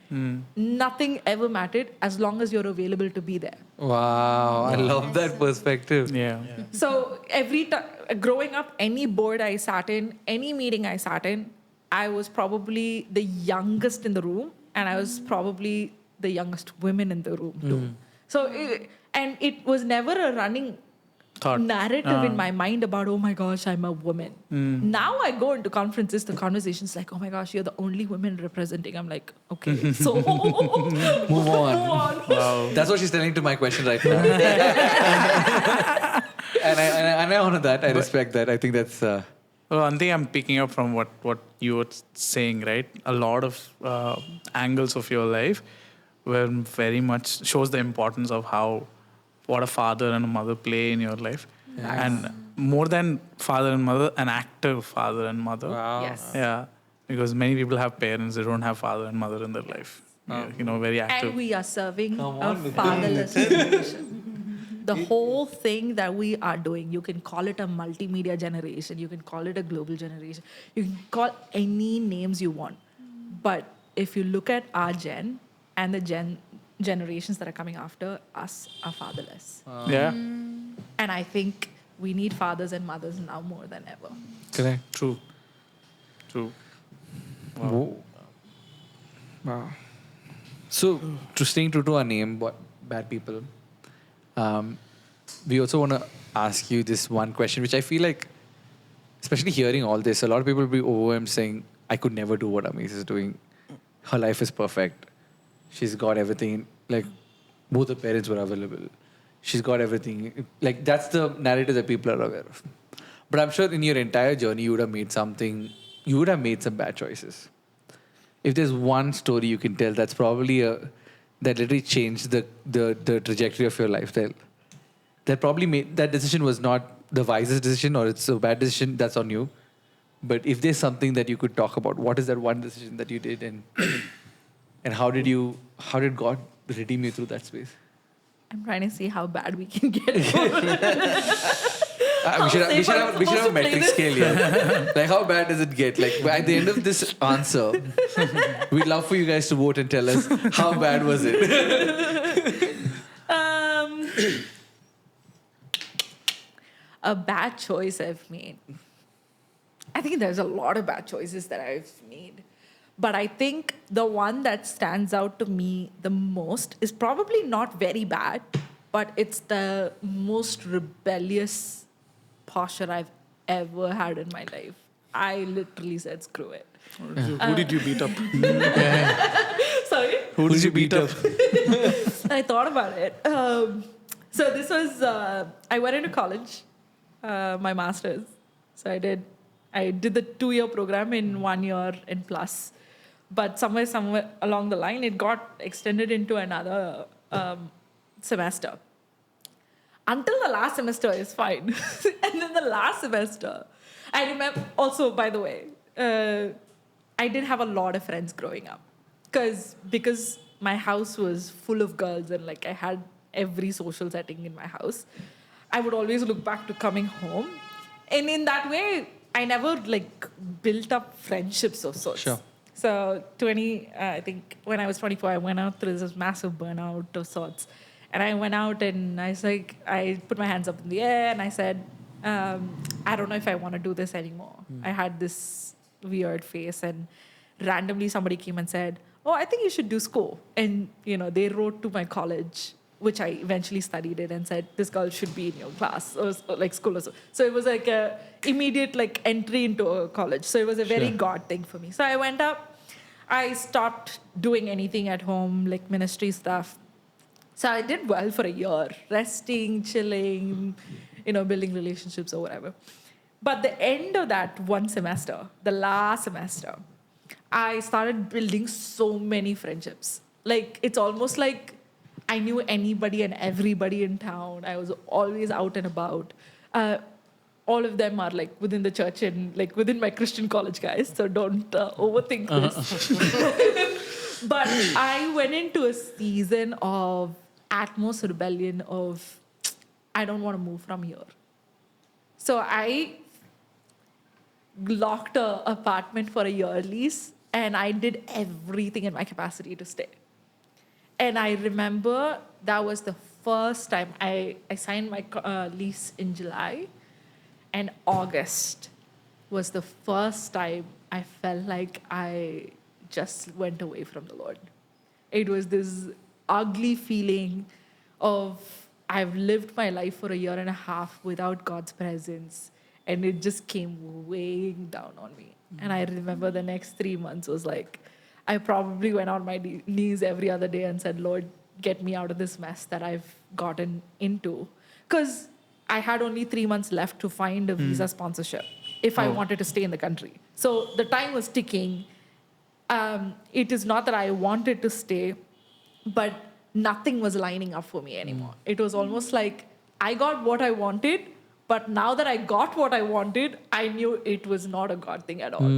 [SPEAKER 2] Nothing ever mattered as long as you're available to be there.
[SPEAKER 1] Wow. I love that perspective.
[SPEAKER 3] Yeah.
[SPEAKER 2] So every time, growing up, any board I sat in, any meeting I sat in, I was probably the youngest in the room, and I was probably the youngest women in the room too. So, it was never a running
[SPEAKER 3] Thought.
[SPEAKER 2] narrative in my mind about, oh my gosh, I'm a woman. Now I go into conferences, the conversation's like, oh my gosh, you're the only woman representing. I'm like, okay, so
[SPEAKER 1] Move on.
[SPEAKER 3] Wow.
[SPEAKER 1] That's what she's telling to my question right now. and I honor that. I respect that. I think that's...
[SPEAKER 3] Well, one thing I'm picking up from what you were saying, right? A lot of angles of your life were very much shows the importance of what a father and a mother play in your life.
[SPEAKER 1] Yes.
[SPEAKER 3] And more than father and mother, an active father and mother.
[SPEAKER 1] Wow.
[SPEAKER 2] Yes.
[SPEAKER 3] Yeah. Because many people have parents, they don't have father and mother in their life. Yeah, very active.
[SPEAKER 2] And we are serving
[SPEAKER 1] Come
[SPEAKER 2] a
[SPEAKER 1] on with
[SPEAKER 2] fatherless generation. The whole thing that we are doing, you can call it a multimedia generation, you can call it a global generation, you can call any names you want. But if you look at our gen and the generations that are coming after us are fatherless.
[SPEAKER 3] Yeah.
[SPEAKER 2] And I think we need fathers and mothers now more than ever.
[SPEAKER 1] Correct.
[SPEAKER 3] True.
[SPEAKER 1] Wow. Wow. So, to staying true to our name, Bad People, we also want to ask you this one question, which I feel like, especially hearing all this, a lot of people will be overwhelmed saying, I could never do what Amaze is doing. Her life is perfect. She's got everything. Like, both her parents were available. She's got everything. Like, that's the narrative that people are aware of. But I'm sure in your entire journey, you would have made some bad choices. If there's one story you can tell, that's probably that literally changed the trajectory of your lifestyle. That probably that decision was not the wisest decision, or it's a bad decision, that's on you. But if there's something that you could talk about, what is that one decision that you did, and how did God redeem you through that space?
[SPEAKER 2] I'm trying to see how bad we can get.
[SPEAKER 1] We should have a metric scale here. Like, how bad does it get? Like, at the end of this answer, we'd love for you guys to vote and tell us how bad was it.
[SPEAKER 2] A bad choice I've made. I think there's a lot of bad choices that I've made. But I think the one that stands out to me the most is probably not very bad, but it's the most rebellious posture I've ever had in my life. I literally said, screw it.
[SPEAKER 3] Who did you beat up?
[SPEAKER 2] Sorry?
[SPEAKER 3] Who did you beat up?
[SPEAKER 2] I thought about it. So this was, I went into college, my master's. So I did the 2-year program in 1 year and plus. But somewhere along the line, it got extended into another semester. Until the last semester is fine. And then the last semester, I remember, also, by the way, I didn't have a lot of friends growing up. Because my house was full of girls and like I had every social setting in my house, I would always look back to coming home. And in that way, I never like built up friendships of sorts.
[SPEAKER 1] Sure.
[SPEAKER 2] So I think when I was 24, I went out through this massive burnout of sorts. And I went out and I was like, I put my hands up in the air and I said, I don't know if I want to do this anymore. I had this weird phase and randomly somebody came and said, oh, I think you should do school. And, they wrote to my college, which I eventually studied it, and said, this girl should be in your class or like school or so. So it was like a immediate like entry into a college. So it was a very God thing for me. So I went up, I stopped doing anything at home, like ministry stuff. So I did well for a year, resting, chilling, building relationships or whatever. But the end of that one semester, the last semester, I started building so many friendships. Like, it's almost like I knew anybody and everybody in town. I was always out and about. All of them are like within the church and like within my Christian college, guys. So don't overthink this. But I went into a season of utmost rebellion of, I don't want to move from here. So I locked an apartment for a year lease and I did everything in my capacity to stay. And I remember that was the first time I signed my lease in July, and August was the first time I felt like I just went away from the Lord. It was this ugly feeling of I've lived my life for a year and a half without God's presence, and it just came weighing down on me. And I remember the next 3 months was like, I probably went on my knees every other day and said, Lord, get me out of this mess that I've gotten into. Because I had only 3 months left to find a visa sponsorship if I wanted to stay in the country. So the time was ticking. It is not that I wanted to stay, but nothing was lining up for me anymore. It was almost like I got what I wanted, but now that I got what I wanted, I knew it was not a God thing at all.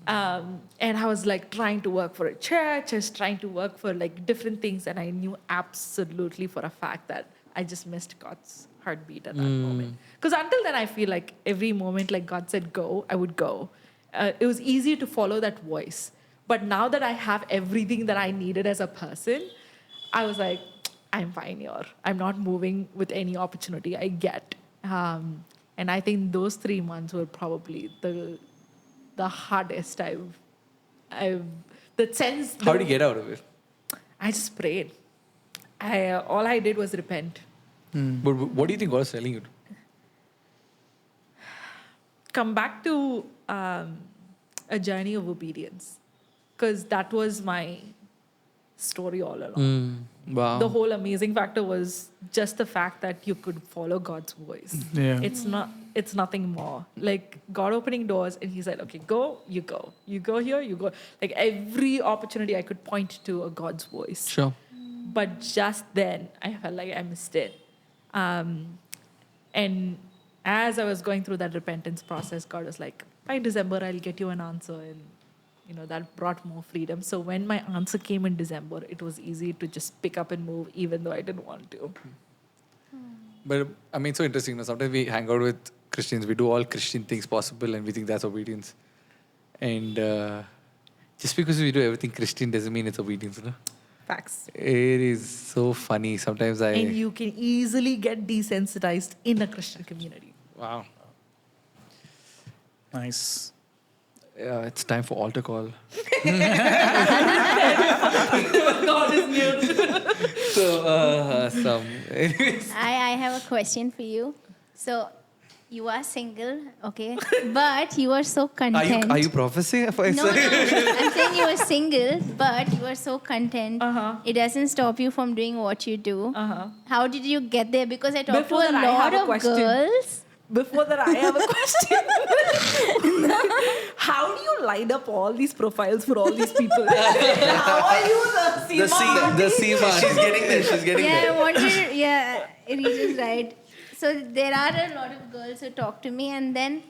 [SPEAKER 2] And I was like trying to work for a church, just trying to work for like different things. And I knew absolutely for a fact that I just missed God's heartbeat at that moment. Because until then, I feel like every moment, like God said, go, I would go. It was easy to follow that voice. But now that I have everything that I needed as a person, I was like, I'm fine here. I'm not moving with any opportunity I get. And I think those 3 months were probably the hardest the sense.
[SPEAKER 1] How did you get out of it?
[SPEAKER 2] I just prayed. All I did was repent.
[SPEAKER 1] But what do you think God is telling you?
[SPEAKER 2] Come back to a journey of obedience. Because that was my story all along.
[SPEAKER 1] Wow.
[SPEAKER 2] The whole amazing factor was just the fact that you could follow God's voice.
[SPEAKER 3] Yeah.
[SPEAKER 2] It's nothing more. Like God opening doors and he said, okay, go, you go. You go here, you go. Like every opportunity I could point to a God's voice.
[SPEAKER 1] Sure.
[SPEAKER 2] But just then I felt like I missed it. And as I was going through that repentance process, God was like, by December, I'll get you an answer. And that brought more freedom. So when my answer came in December, it was easy to just pick up and move, even though I didn't want to.
[SPEAKER 1] But I mean, it's so interesting. Sometimes we hang out with Christians. We do all Christian things possible, and we think that's obedience. And just because we do everything Christian doesn't mean it's obedience. No?
[SPEAKER 2] Facts.
[SPEAKER 1] It is so funny. Sometimes
[SPEAKER 2] And you can easily get desensitized in a Christian community.
[SPEAKER 1] Wow.
[SPEAKER 3] Nice.
[SPEAKER 1] It's time for altar call.
[SPEAKER 2] God is new.
[SPEAKER 1] So, anyways.
[SPEAKER 5] I have a question for you. So you are single, okay, but you are so
[SPEAKER 1] Are
[SPEAKER 5] content.
[SPEAKER 1] you prophesying?
[SPEAKER 5] No, I'm saying you are single, but you are so content. It doesn't stop you from doing what you do. How did you get there? Because I talk
[SPEAKER 2] Before
[SPEAKER 5] to a
[SPEAKER 2] that, I have
[SPEAKER 5] lot
[SPEAKER 2] a
[SPEAKER 5] of
[SPEAKER 2] question.
[SPEAKER 5] girls.
[SPEAKER 2] Before that, I have a question. How do you line up all these profiles for all these people? How are you the Seema?
[SPEAKER 1] The Seema. She's getting there. She's getting
[SPEAKER 5] Yeah,
[SPEAKER 1] there.
[SPEAKER 5] I wanted. Yeah, Reach is right. So there are a lot of girls who talk to me, and then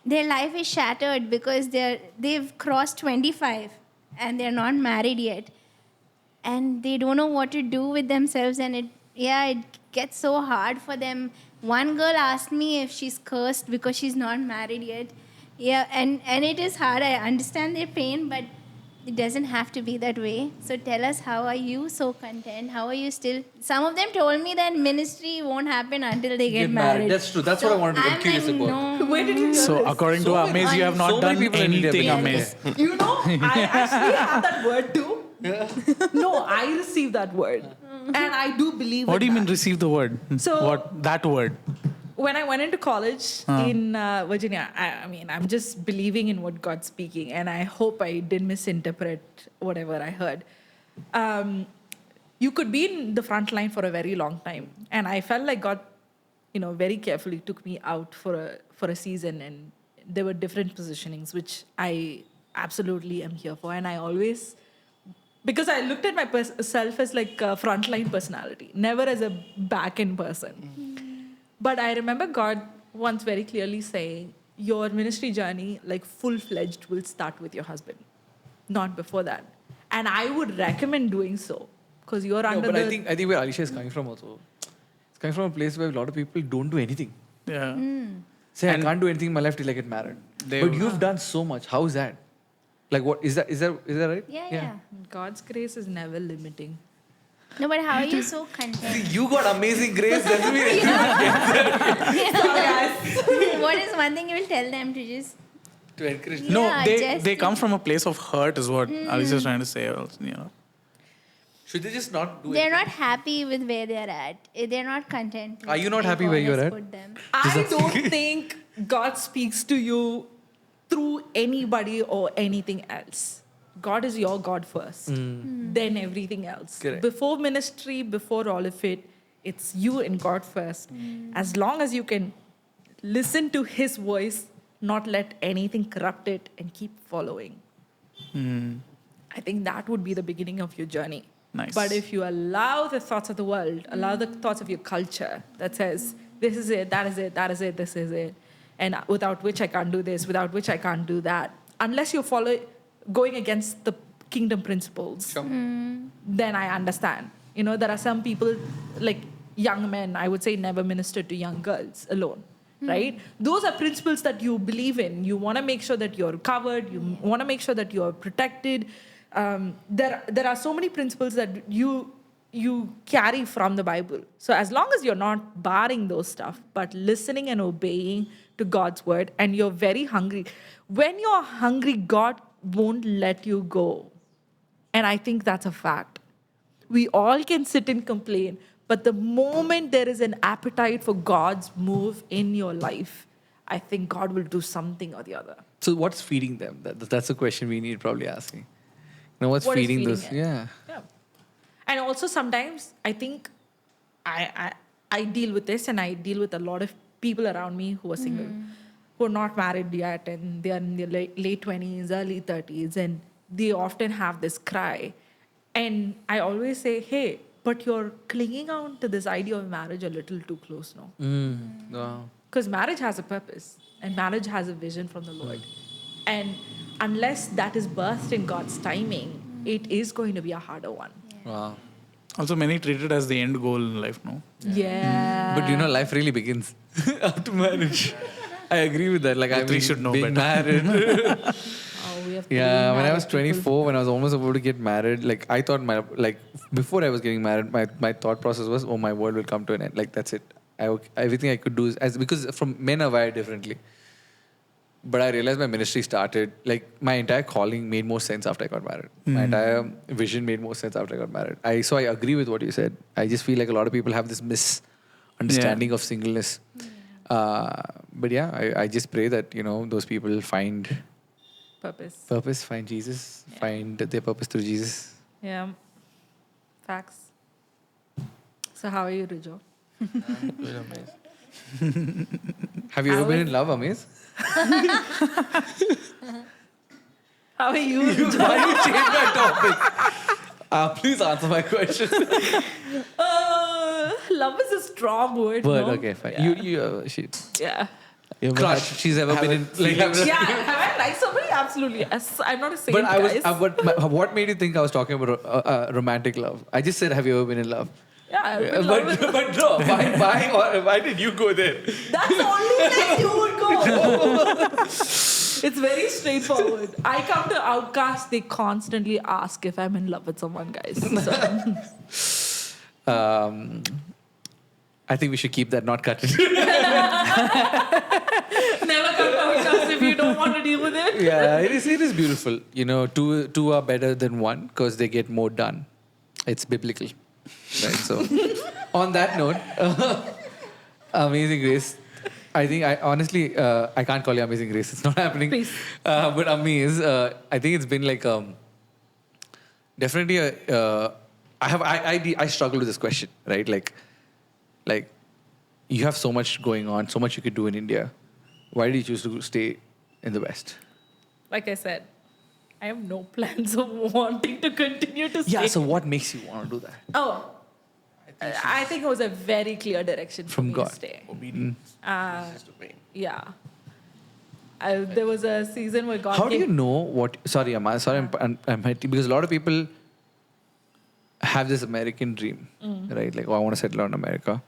[SPEAKER 5] their life is shattered because they've crossed 25 and they're not married yet, and they don't know what to do with themselves, and it gets so hard for them. One girl asked me if she's cursed because she's not married yet. Yeah, and it is hard. I understand their pain, but it doesn't have to be that way. So tell us, how are you so content? How are you still? Some of them told me that ministry won't happen until they get married.
[SPEAKER 1] That's true. That's what I wanted to. I'm
[SPEAKER 5] I'm
[SPEAKER 1] curious
[SPEAKER 5] like,
[SPEAKER 1] about.
[SPEAKER 5] no.
[SPEAKER 2] Where did you hear
[SPEAKER 3] So
[SPEAKER 2] this?
[SPEAKER 3] according to
[SPEAKER 1] So
[SPEAKER 3] Amaze,
[SPEAKER 1] many-
[SPEAKER 3] you have not
[SPEAKER 1] so many
[SPEAKER 3] done
[SPEAKER 1] people in India
[SPEAKER 3] anything
[SPEAKER 1] believe
[SPEAKER 3] Amaze.
[SPEAKER 2] You know, I actually have that word too. No, I received that word. And I do believe
[SPEAKER 3] What
[SPEAKER 2] in
[SPEAKER 3] do you mean
[SPEAKER 2] that.
[SPEAKER 3] receive the word?
[SPEAKER 2] So-
[SPEAKER 3] What that word?
[SPEAKER 2] When I went into college in Virginia, I mean, I'm just believing in what God's speaking, and I hope I didn't misinterpret whatever I heard. You could be in the front line for a very long time, and I felt like God, very carefully took me out for a season, and there were different positionings, which I absolutely am here for, and I always. Because I looked at myself as like a frontline personality, never as a back-end person. But I remember God once very clearly saying, your ministry journey, like full-fledged, will start with your husband, not before that. And I would recommend doing so, because you're
[SPEAKER 1] No,
[SPEAKER 2] under
[SPEAKER 1] but
[SPEAKER 2] the...
[SPEAKER 1] I think where Alicia is coming from also, it's coming from a place where a lot of people don't do anything.
[SPEAKER 3] Yeah.
[SPEAKER 1] Say,
[SPEAKER 3] And-
[SPEAKER 1] I can't do anything in my life till I get married.
[SPEAKER 3] They-
[SPEAKER 1] But you've done so much. How is that? Like, what is that? Is that right?
[SPEAKER 5] Yeah.
[SPEAKER 2] God's grace is never limiting.
[SPEAKER 5] No, but how are you so content?
[SPEAKER 1] You got amazing grace. Doesn't mean
[SPEAKER 5] What is one thing you will tell them to just?
[SPEAKER 1] to encourage.
[SPEAKER 5] Yeah,
[SPEAKER 3] No,
[SPEAKER 5] just
[SPEAKER 3] they come from a place of hurt, is what Alicia's trying to say. Also.
[SPEAKER 1] Should they just not do
[SPEAKER 5] They're
[SPEAKER 1] it?
[SPEAKER 5] not happy with where they're at. They're not content.
[SPEAKER 1] Are you not
[SPEAKER 5] where
[SPEAKER 1] happy
[SPEAKER 5] God
[SPEAKER 1] where you're
[SPEAKER 5] has
[SPEAKER 1] at?
[SPEAKER 5] put them.
[SPEAKER 2] I don't think God speaks to you through anybody or anything else. God is your God first, then everything else.
[SPEAKER 1] Correct.
[SPEAKER 2] Before ministry, before all of it, it's you and God first. As long as you can listen to His voice, not let anything corrupt it, and keep following. I think that would be the beginning of your journey.
[SPEAKER 3] Nice.
[SPEAKER 2] But if you allow the thoughts of the world, allow the thoughts of your culture that says, this is it, that is it, that is it, this is it, and without which I can't do this, without which I can't do that, unless you follow going against the kingdom principles, then I understand. There are some people, like young men, I would say never minister to young girls alone. Right? Those are principles that you believe in. You want to make sure that you're covered. You want to make sure that you're protected. There are so many principles that you carry from the Bible. So as long as you're not barring those stuff, but listening and obeying to God's word, and you're very hungry. When you're hungry, God won't let you go. And I think that's a fact. We all can sit and complain, but the moment there is an appetite for God's move in your life, I think God will do something or the other.
[SPEAKER 1] So what's feeding them? That's a question we need probably asking. What's
[SPEAKER 2] What is
[SPEAKER 1] feeding
[SPEAKER 2] feeding
[SPEAKER 1] those?
[SPEAKER 2] it?
[SPEAKER 1] Yeah.
[SPEAKER 2] Yeah. And also sometimes I think I deal with this, and I deal with a lot of people around me who are single, who are not married yet, and they are in their late 20s, early 30s, and they often have this cry. And I always say, hey, but you're clinging on to this idea of marriage a little too close now.
[SPEAKER 1] Wow.
[SPEAKER 2] Because marriage has a purpose, and marriage has a vision from the Lord. And unless that is birthed in God's timing, it is going to be a harder one.
[SPEAKER 1] Wow.
[SPEAKER 3] Also, many treat it as the end goal in life, no?
[SPEAKER 2] Yeah.
[SPEAKER 1] But life really begins after marriage. I agree with that. Like, I
[SPEAKER 3] three should know
[SPEAKER 1] being
[SPEAKER 3] better.
[SPEAKER 2] Oh,
[SPEAKER 1] married.
[SPEAKER 2] we have
[SPEAKER 1] Yeah, when I was
[SPEAKER 2] three married
[SPEAKER 1] 24,
[SPEAKER 2] people.
[SPEAKER 1] when I was almost about to get married, like I thought before I was getting married, my thought process was, oh, my world will come to an end. Like that's it. Everything I could do is because from men are wired differently. But I realized my ministry started, like my entire calling made more sense after I got married. My entire vision made more sense after I got married. So I agree with what you said. I just feel like a lot of people have this misunderstanding of singleness. But yeah, I just pray that, those people find
[SPEAKER 2] Purpose.
[SPEAKER 1] find Jesus,
[SPEAKER 2] Yeah.
[SPEAKER 1] find their purpose through Jesus.
[SPEAKER 2] Yeah. Facts. So how are you, Rijo?
[SPEAKER 4] Good, amazing.
[SPEAKER 1] Have you
[SPEAKER 2] I
[SPEAKER 1] ever been
[SPEAKER 2] was-
[SPEAKER 1] in love, Amaze?
[SPEAKER 2] How are you, Rijo?
[SPEAKER 1] Why you change my topic? Please answer my question.
[SPEAKER 2] Love is a strong word.
[SPEAKER 1] Word,
[SPEAKER 2] no?
[SPEAKER 1] okay, fine.
[SPEAKER 2] Yeah.
[SPEAKER 1] She
[SPEAKER 2] Yeah.
[SPEAKER 4] You ever
[SPEAKER 1] crush.
[SPEAKER 4] had-
[SPEAKER 1] She's ever been in.
[SPEAKER 2] Yeah. Have I liked somebody? Absolutely. I'm not a saint,
[SPEAKER 1] But I was.
[SPEAKER 2] guys.
[SPEAKER 1] What made you think I was talking about romantic love? I just said, have you ever been in love?
[SPEAKER 2] Yeah, I've been in love with-
[SPEAKER 1] But no, why did you go there?
[SPEAKER 2] That's the only place you would go. It's very straightforward. I come to Outcast, they constantly ask if I'm in love with someone, guys. So,
[SPEAKER 1] I think we should keep that, not cut it.
[SPEAKER 2] never come to Outcast if you don't want to deal with it.
[SPEAKER 1] Yeah, it is beautiful. Two are better than one because they get more done. It's biblical, right? So, on that note, Amazing Grace. I think I honestly I can't call you Amazing Grace. It's not happening.
[SPEAKER 2] Please.
[SPEAKER 1] But Amaze, I think it's been like definitely I struggle with this question, right? Like you have so much going on, so much you could do in India. Why did you choose to stay in the West?
[SPEAKER 2] Like I said, I have no plans of wanting to continue to stay.
[SPEAKER 1] Yeah. So what makes you want to do that?
[SPEAKER 2] Oh, I think it was a very clear direction for
[SPEAKER 1] From
[SPEAKER 2] me
[SPEAKER 1] God.
[SPEAKER 2] to stay.
[SPEAKER 4] Obedience.
[SPEAKER 2] Uh,
[SPEAKER 4] Just obeying.
[SPEAKER 2] yeah. There was a season where God
[SPEAKER 1] How do
[SPEAKER 2] came-
[SPEAKER 1] you know what? Sorry, Amma. Sorry, I'm because a lot of people have this American dream, right? Like, oh, I want to settle out in America,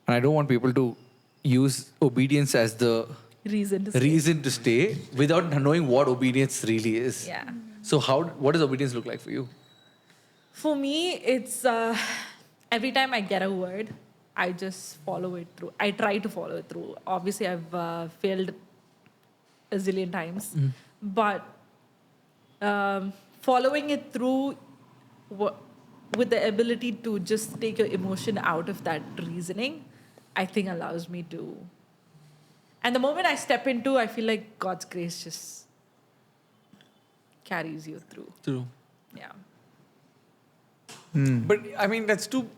[SPEAKER 1] and I don't want people to use obedience as the
[SPEAKER 2] reason to stay.
[SPEAKER 1] reason to stay without knowing what obedience really is.
[SPEAKER 2] Yeah.
[SPEAKER 1] So what does obedience look like for you?
[SPEAKER 2] For me, it's every time I get a word, I just follow it through. I try to follow it through. Obviously, I've failed a zillion times, but following it through with the ability to just take your emotion out of that reasoning, I think allows me to. And the moment I step into, I feel like God's grace just carries you through.
[SPEAKER 1] True.
[SPEAKER 2] Yeah.
[SPEAKER 1] But I mean, that's too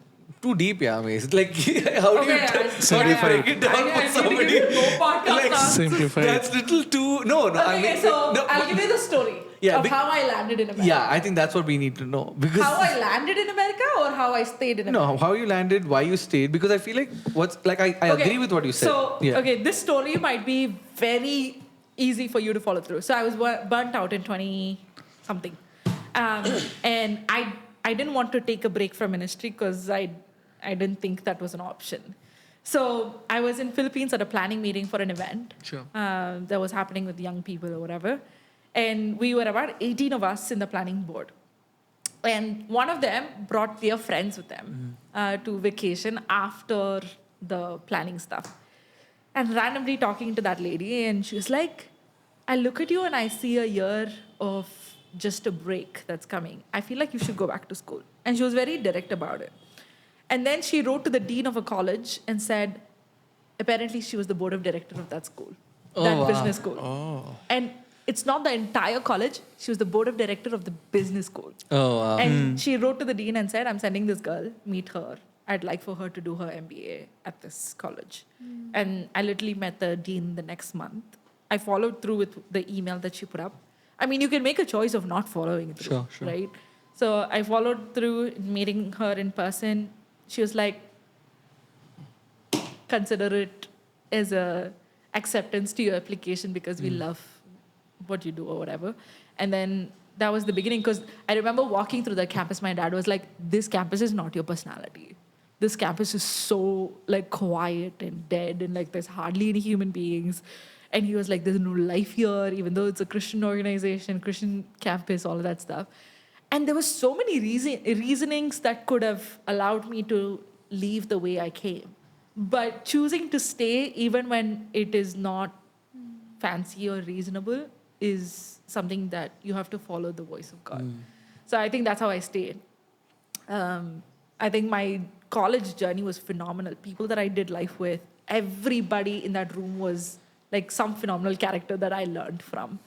[SPEAKER 1] deep, yeah. I mean, it's like how do you break it down for somebody? Like,
[SPEAKER 3] Simplify it.
[SPEAKER 1] That's little too. No. I
[SPEAKER 2] Okay,
[SPEAKER 1] mean,
[SPEAKER 2] so
[SPEAKER 1] no,
[SPEAKER 2] I'll give you the story
[SPEAKER 1] Yeah,
[SPEAKER 2] of
[SPEAKER 1] bec-
[SPEAKER 2] how I landed in America.
[SPEAKER 1] Yeah, I think that's what we need to know because
[SPEAKER 2] How I landed in America or how I stayed in America?
[SPEAKER 1] no, how you landed, why you stayed, because I feel like I
[SPEAKER 2] Okay,
[SPEAKER 1] agree with what you said.
[SPEAKER 2] So,
[SPEAKER 1] yeah.
[SPEAKER 2] okay, this story might be very easy for you to follow through. So I was burnt out in 20 something. And I didn't want to take a break from ministry because I didn't think that was an option. So I was in Philippines at a planning meeting for an event that was happening with young people or whatever. And we were about 18 of us in the planning board. And one of them brought their friends with them to vacation after the planning stuff. And randomly talking to that lady, and she was like, I look at you and I see a year of just a break that's coming. I feel like you should go back to school. And she was very direct about it. And then she wrote to the dean of a college and said, apparently she was the board of director of that school, business school.
[SPEAKER 4] Oh.
[SPEAKER 2] And it's not the entire college. She was the board of director of the business school.
[SPEAKER 1] Oh, wow.
[SPEAKER 2] And she wrote to the dean and said, I'm sending this girl, meet her. I'd like for her to do her MBA at this college. And I literally met the dean the next month. I followed through with the email that she put up. I mean, you can make a choice of not following through,
[SPEAKER 1] Sure.
[SPEAKER 2] right? So I followed through, meeting her in person. She was like, consider it as a acceptance to your application because we love what you do or whatever. And then that was the beginning, because I remember walking through the campus, my dad was like, this campus is not your personality. This campus is so like quiet and dead and like there's hardly any human beings. And he was like, there's no life here, even though it's a Christian organization, Christian campus, all of that stuff. And there were so many reasonings that could have allowed me to leave the way I came. But choosing to stay even when it is not fancy or reasonable is something that you have to follow the voice of God. So I think that's how I stayed. I think my college journey was phenomenal. People that I did life with, everybody in that room was like some phenomenal character that I learned from.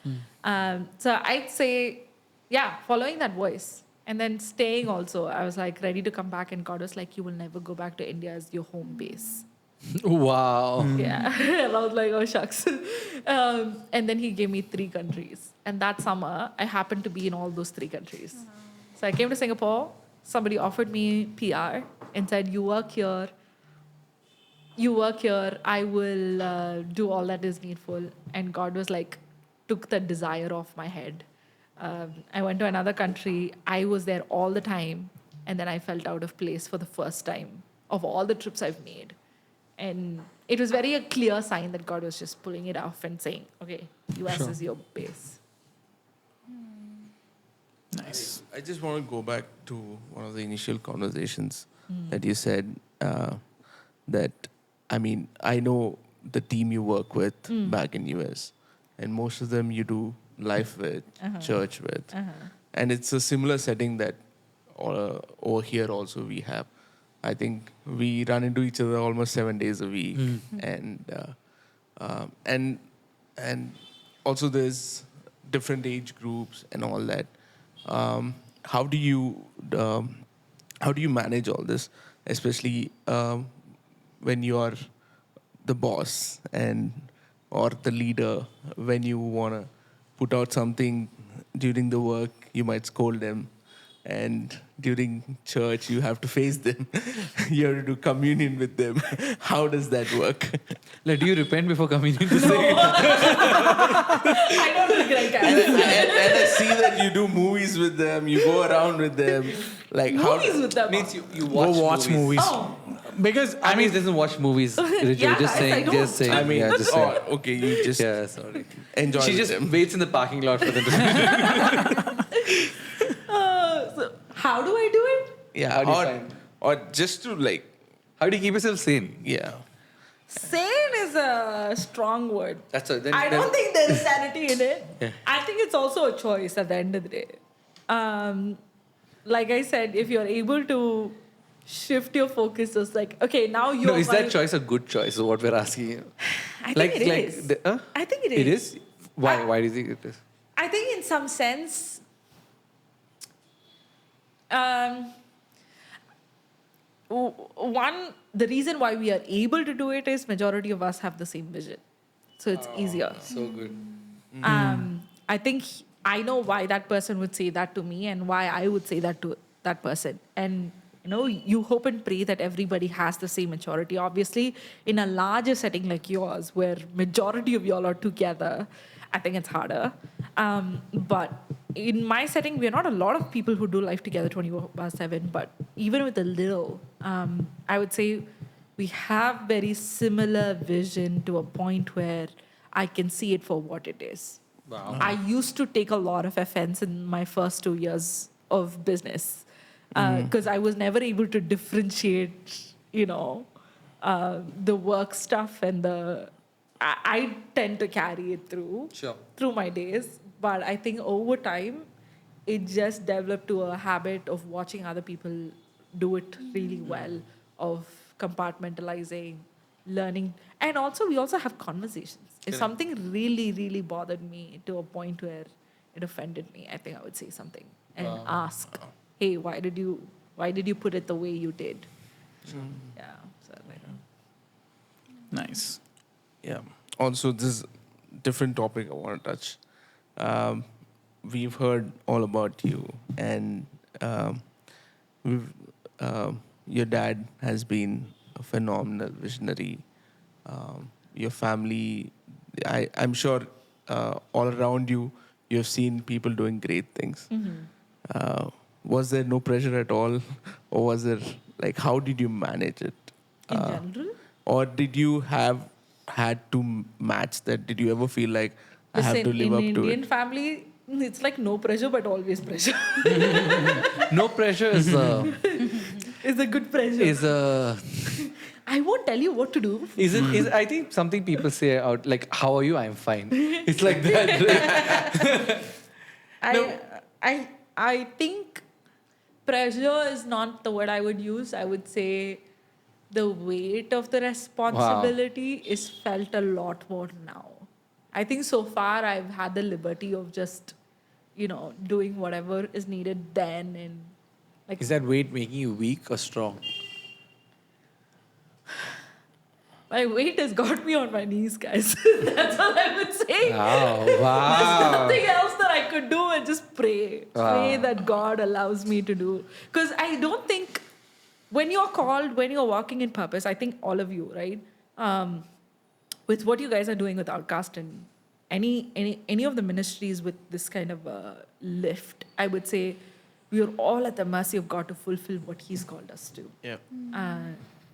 [SPEAKER 2] So I'd say, yeah, following that voice. And then staying also, I was like ready to come back, and God was like, you will never go back to India as your home base.
[SPEAKER 1] Wow.
[SPEAKER 2] Yeah. And I was like, oh, shucks. And then he gave me 3 countries. And that summer, I happened to be in all those 3 countries. So I came to Singapore. Somebody offered me PR and said, you work here, I will do all that is needful. And God was like, took the desire off my head. I went to another country. I was there all the time. And then I felt out of place for the first time of all the trips I've made. And it was very a clear sign that God was just pulling it off and saying, okay, US is your base.
[SPEAKER 3] Nice.
[SPEAKER 4] I just want to go back to one of the initial conversations that you said that, I mean, I know the team you work with back in US, and most of them you do life with, church with. And it's a similar setting that over here also we have. I think we run into each other almost 7 days a week. And also there's different age groups and all that. How do you manage all this, especially when you are the boss or the leader? When you want to put out something during the work, you might scold them, and during church you have to face them. You have to do communion with them. How does that work?
[SPEAKER 1] Like, do you repent before communion to say?
[SPEAKER 2] I don't regret
[SPEAKER 4] and
[SPEAKER 2] that.
[SPEAKER 4] I see that you do movies with them, you go around with them. Like
[SPEAKER 2] Movies with them.
[SPEAKER 1] Means you
[SPEAKER 3] Go watch movies.
[SPEAKER 2] Oh.
[SPEAKER 3] Because
[SPEAKER 1] I mean, doesn't watch movies. Riju,
[SPEAKER 2] Yeah,
[SPEAKER 1] just
[SPEAKER 2] I
[SPEAKER 1] saying.
[SPEAKER 2] don't.
[SPEAKER 1] Just saying.
[SPEAKER 4] I mean,
[SPEAKER 1] yeah, just saying.
[SPEAKER 4] okay, you just
[SPEAKER 1] Yeah, sorry.
[SPEAKER 4] enjoy
[SPEAKER 1] She
[SPEAKER 4] with
[SPEAKER 1] just
[SPEAKER 4] them.
[SPEAKER 1] waits in the parking lot for them to.
[SPEAKER 2] So how do I do it?
[SPEAKER 4] Yeah,
[SPEAKER 1] How do you find-
[SPEAKER 4] or just to like,
[SPEAKER 1] How do you keep yourself sane?
[SPEAKER 4] yeah.
[SPEAKER 2] Sane is a strong word.
[SPEAKER 1] That's all. Then,
[SPEAKER 2] I don't think there is sanity in it.
[SPEAKER 1] Yeah.
[SPEAKER 2] I think it's also a choice at the end of the day. Like I said, if you're able to shift your focus, it's like, okay, now you're.
[SPEAKER 1] No, is that choice a good choice? Is what we're asking you.
[SPEAKER 2] I think it is. I think it is.
[SPEAKER 1] It is. Why? Why do you think it is?
[SPEAKER 2] I think in some sense, one, the reason why we are able to do it is majority of us have the same vision. So it's easier.
[SPEAKER 1] So good.
[SPEAKER 2] I think I know why that person would say that to me and why I would say that to that person. And you hope and pray that everybody has the same maturity. Obviously, in a larger setting like yours, where majority of y'all are together, I think it's harder. But in my setting, we're not a lot of people who do life together 24/7. But even with a little, I would say we have very similar vision to a point where I can see it for what it is.
[SPEAKER 1] Wow.
[SPEAKER 2] I used to take a lot of offense in my first 2 years of business because I was never able to differentiate, the work stuff and I tend to carry it through my days. But I think over time, it just developed to a habit of watching other people do it really well, of compartmentalizing, learning. And also, we also have conversations. If something really, really bothered me to a point where it offended me, I think I would say something and ask, hey, why did you put it the way you did? Yeah. So,
[SPEAKER 3] Nice.
[SPEAKER 4] Yeah. Also, this is different topic I want to touch. We've heard all about you, and your dad has been a phenomenal visionary. Your family, I'm sure all around you, you've seen people doing great things. Was there no pressure at all? Or was there, how did you manage it?
[SPEAKER 2] in general,
[SPEAKER 4] Or did you had to match that? Did you ever feel like I have to
[SPEAKER 2] listen,
[SPEAKER 4] live
[SPEAKER 2] in
[SPEAKER 4] up to
[SPEAKER 2] Indian
[SPEAKER 4] it?
[SPEAKER 2] family, it's like no pressure, but always pressure.
[SPEAKER 1] No pressure is
[SPEAKER 2] It's a good pressure. I won't tell you what to do.
[SPEAKER 1] Is I think something people say out like, how are you? I'm fine. It's like that. Right?
[SPEAKER 2] I think pressure is not the word I would use. I would say the weight of the responsibility is felt a lot more now. I think so far I've had the liberty of just, doing whatever is needed then, and like
[SPEAKER 1] Is that weight making you weak or strong?
[SPEAKER 2] my weight has got me on my knees, guys. That's all I would say.
[SPEAKER 1] Wow.
[SPEAKER 2] There's
[SPEAKER 1] Wow.
[SPEAKER 2] nothing else that I could do and just pray. Pray
[SPEAKER 1] Wow.
[SPEAKER 2] that God allows me to do. Because I don't think when you're called, when you're walking in purpose, I think all of you, right? With what you guys are doing with Outcast and any of the ministries with this kind of lift, I would say we are all at the mercy of God to fulfill what He's called us to.
[SPEAKER 4] Yeah.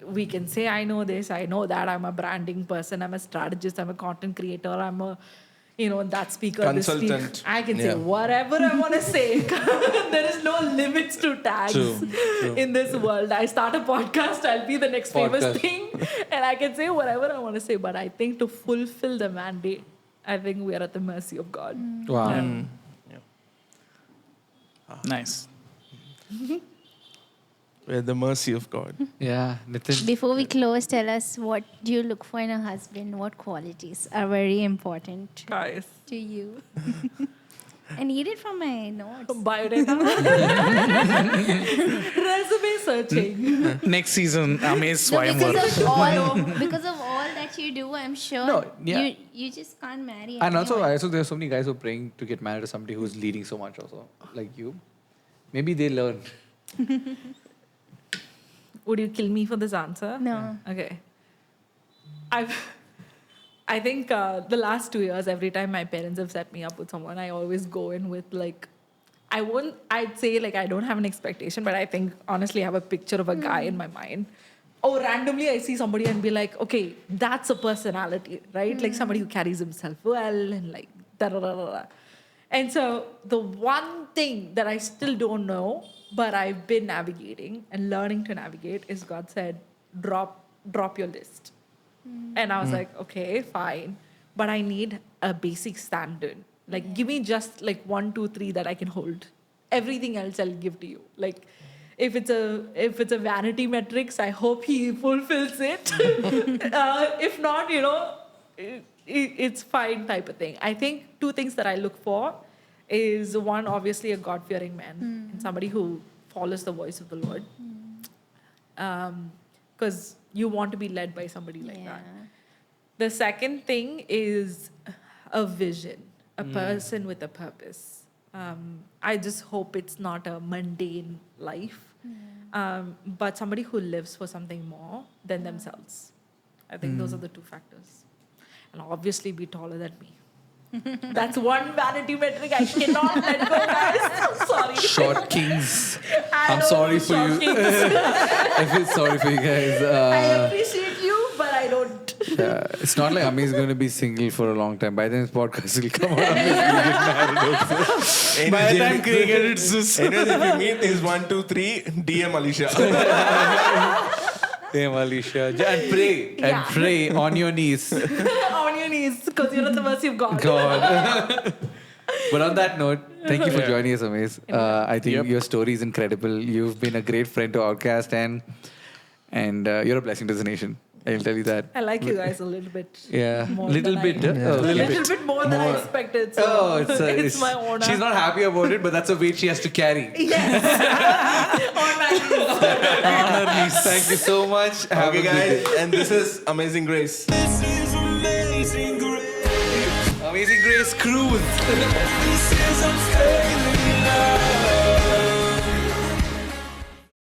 [SPEAKER 2] We can say, I know this, I know that, I'm a branding person, I'm a strategist, I'm a content creator, I'm a, that speaker, this speaker.
[SPEAKER 4] Consultant.
[SPEAKER 2] I can say
[SPEAKER 4] Yeah.
[SPEAKER 2] whatever I want to say. There is no limits to tags
[SPEAKER 1] True.
[SPEAKER 2] in this world. I start a podcast, I'll be the next famous
[SPEAKER 1] Podcast.
[SPEAKER 2] thing, and I can say whatever I want to say. But I think to fulfill the mandate, I think we are at the mercy of God.
[SPEAKER 1] Wow.
[SPEAKER 3] Nice.
[SPEAKER 4] We're at the mercy of God.
[SPEAKER 1] Yeah, Nitin.
[SPEAKER 5] Before we close, tell us what do you look for in a husband? What qualities are very important
[SPEAKER 2] Guys.
[SPEAKER 5] to you? I need it from my notes.
[SPEAKER 2] Biodata. Resume searching.
[SPEAKER 3] Next season, Amaze
[SPEAKER 5] No,
[SPEAKER 3] Swayamvar.
[SPEAKER 5] because of all that you do, I'm sure
[SPEAKER 1] No, yeah.
[SPEAKER 5] you just can't marry
[SPEAKER 1] And also,
[SPEAKER 5] anyone.
[SPEAKER 1] there's so many guys who are praying to get married to somebody who's leading so much also, like you. Maybe they learn.
[SPEAKER 2] Would you kill me for this answer?
[SPEAKER 5] No.
[SPEAKER 2] Okay. I think the last 2 years, every time my parents have set me up with someone, I always go in with like, I'd say like I don't have an expectation, but I think honestly I have a picture of a guy in my mind. Or randomly I see somebody and be like, okay, that's a personality, right? Like somebody who carries himself well and like da da da da da. And so the one thing that I still don't know, but I've been navigating and learning to navigate is God said, drop your list. And I was like, okay, fine. But I need a basic standard. Like, give me just like 1, 2, 3 that I can hold. Everything else I'll give to you. Like, if it's a vanity metrics, I hope he fulfills it. If not, it's fine type of thing. I think 2 things that I look for is one, obviously a God-fearing man and somebody who follows the voice of the Lord. Because you want to be led by somebody like that. The second thing is a vision, a person with a purpose. I just hope it's not a mundane life, but somebody who lives for something more than themselves. I think those are the 2 factors. And obviously be taller than me. That's one vanity metric I cannot let go, guys. Sorry.
[SPEAKER 1] Short kings.
[SPEAKER 2] I
[SPEAKER 1] I'm
[SPEAKER 2] know,
[SPEAKER 1] sorry for
[SPEAKER 2] short
[SPEAKER 1] you.
[SPEAKER 2] kings.
[SPEAKER 1] I feel sorry for you guys.
[SPEAKER 2] I appreciate you, but I don't.
[SPEAKER 1] It's not like Ami is going to be single for a long time. By then, his podcast will come out. Ami will get married also.
[SPEAKER 3] By the time Craig edits this.
[SPEAKER 4] Anyways, if you meet these 1, 2, 3, DM Alicia.
[SPEAKER 1] Damn, Alicia. And pray.
[SPEAKER 2] Yeah.
[SPEAKER 1] And pray on your knees.
[SPEAKER 2] On your knees, because you're at the mercy of God.
[SPEAKER 1] God. But on that note, thank you for joining us, Amaze. I think your story is incredible. You've been a great friend to Outcast and you're a blessing to the nation. I'll tell you that.
[SPEAKER 2] I like you guys a little bit.
[SPEAKER 1] Yeah,
[SPEAKER 2] More
[SPEAKER 1] little
[SPEAKER 2] than
[SPEAKER 1] bit.
[SPEAKER 2] I-
[SPEAKER 1] Oh,
[SPEAKER 2] little bit more than I expected. So
[SPEAKER 1] Oh,
[SPEAKER 2] it's my honor.
[SPEAKER 1] She's not happy about it, but that's a weight she has to carry.
[SPEAKER 2] Yes. On my knees.
[SPEAKER 1] Thank you so much. Have
[SPEAKER 4] Okay,
[SPEAKER 1] a good
[SPEAKER 4] guys,
[SPEAKER 1] day.
[SPEAKER 4] and this is Amazing Grace.
[SPEAKER 1] Amazing Grace Cruz.
[SPEAKER 6] This is unfailing.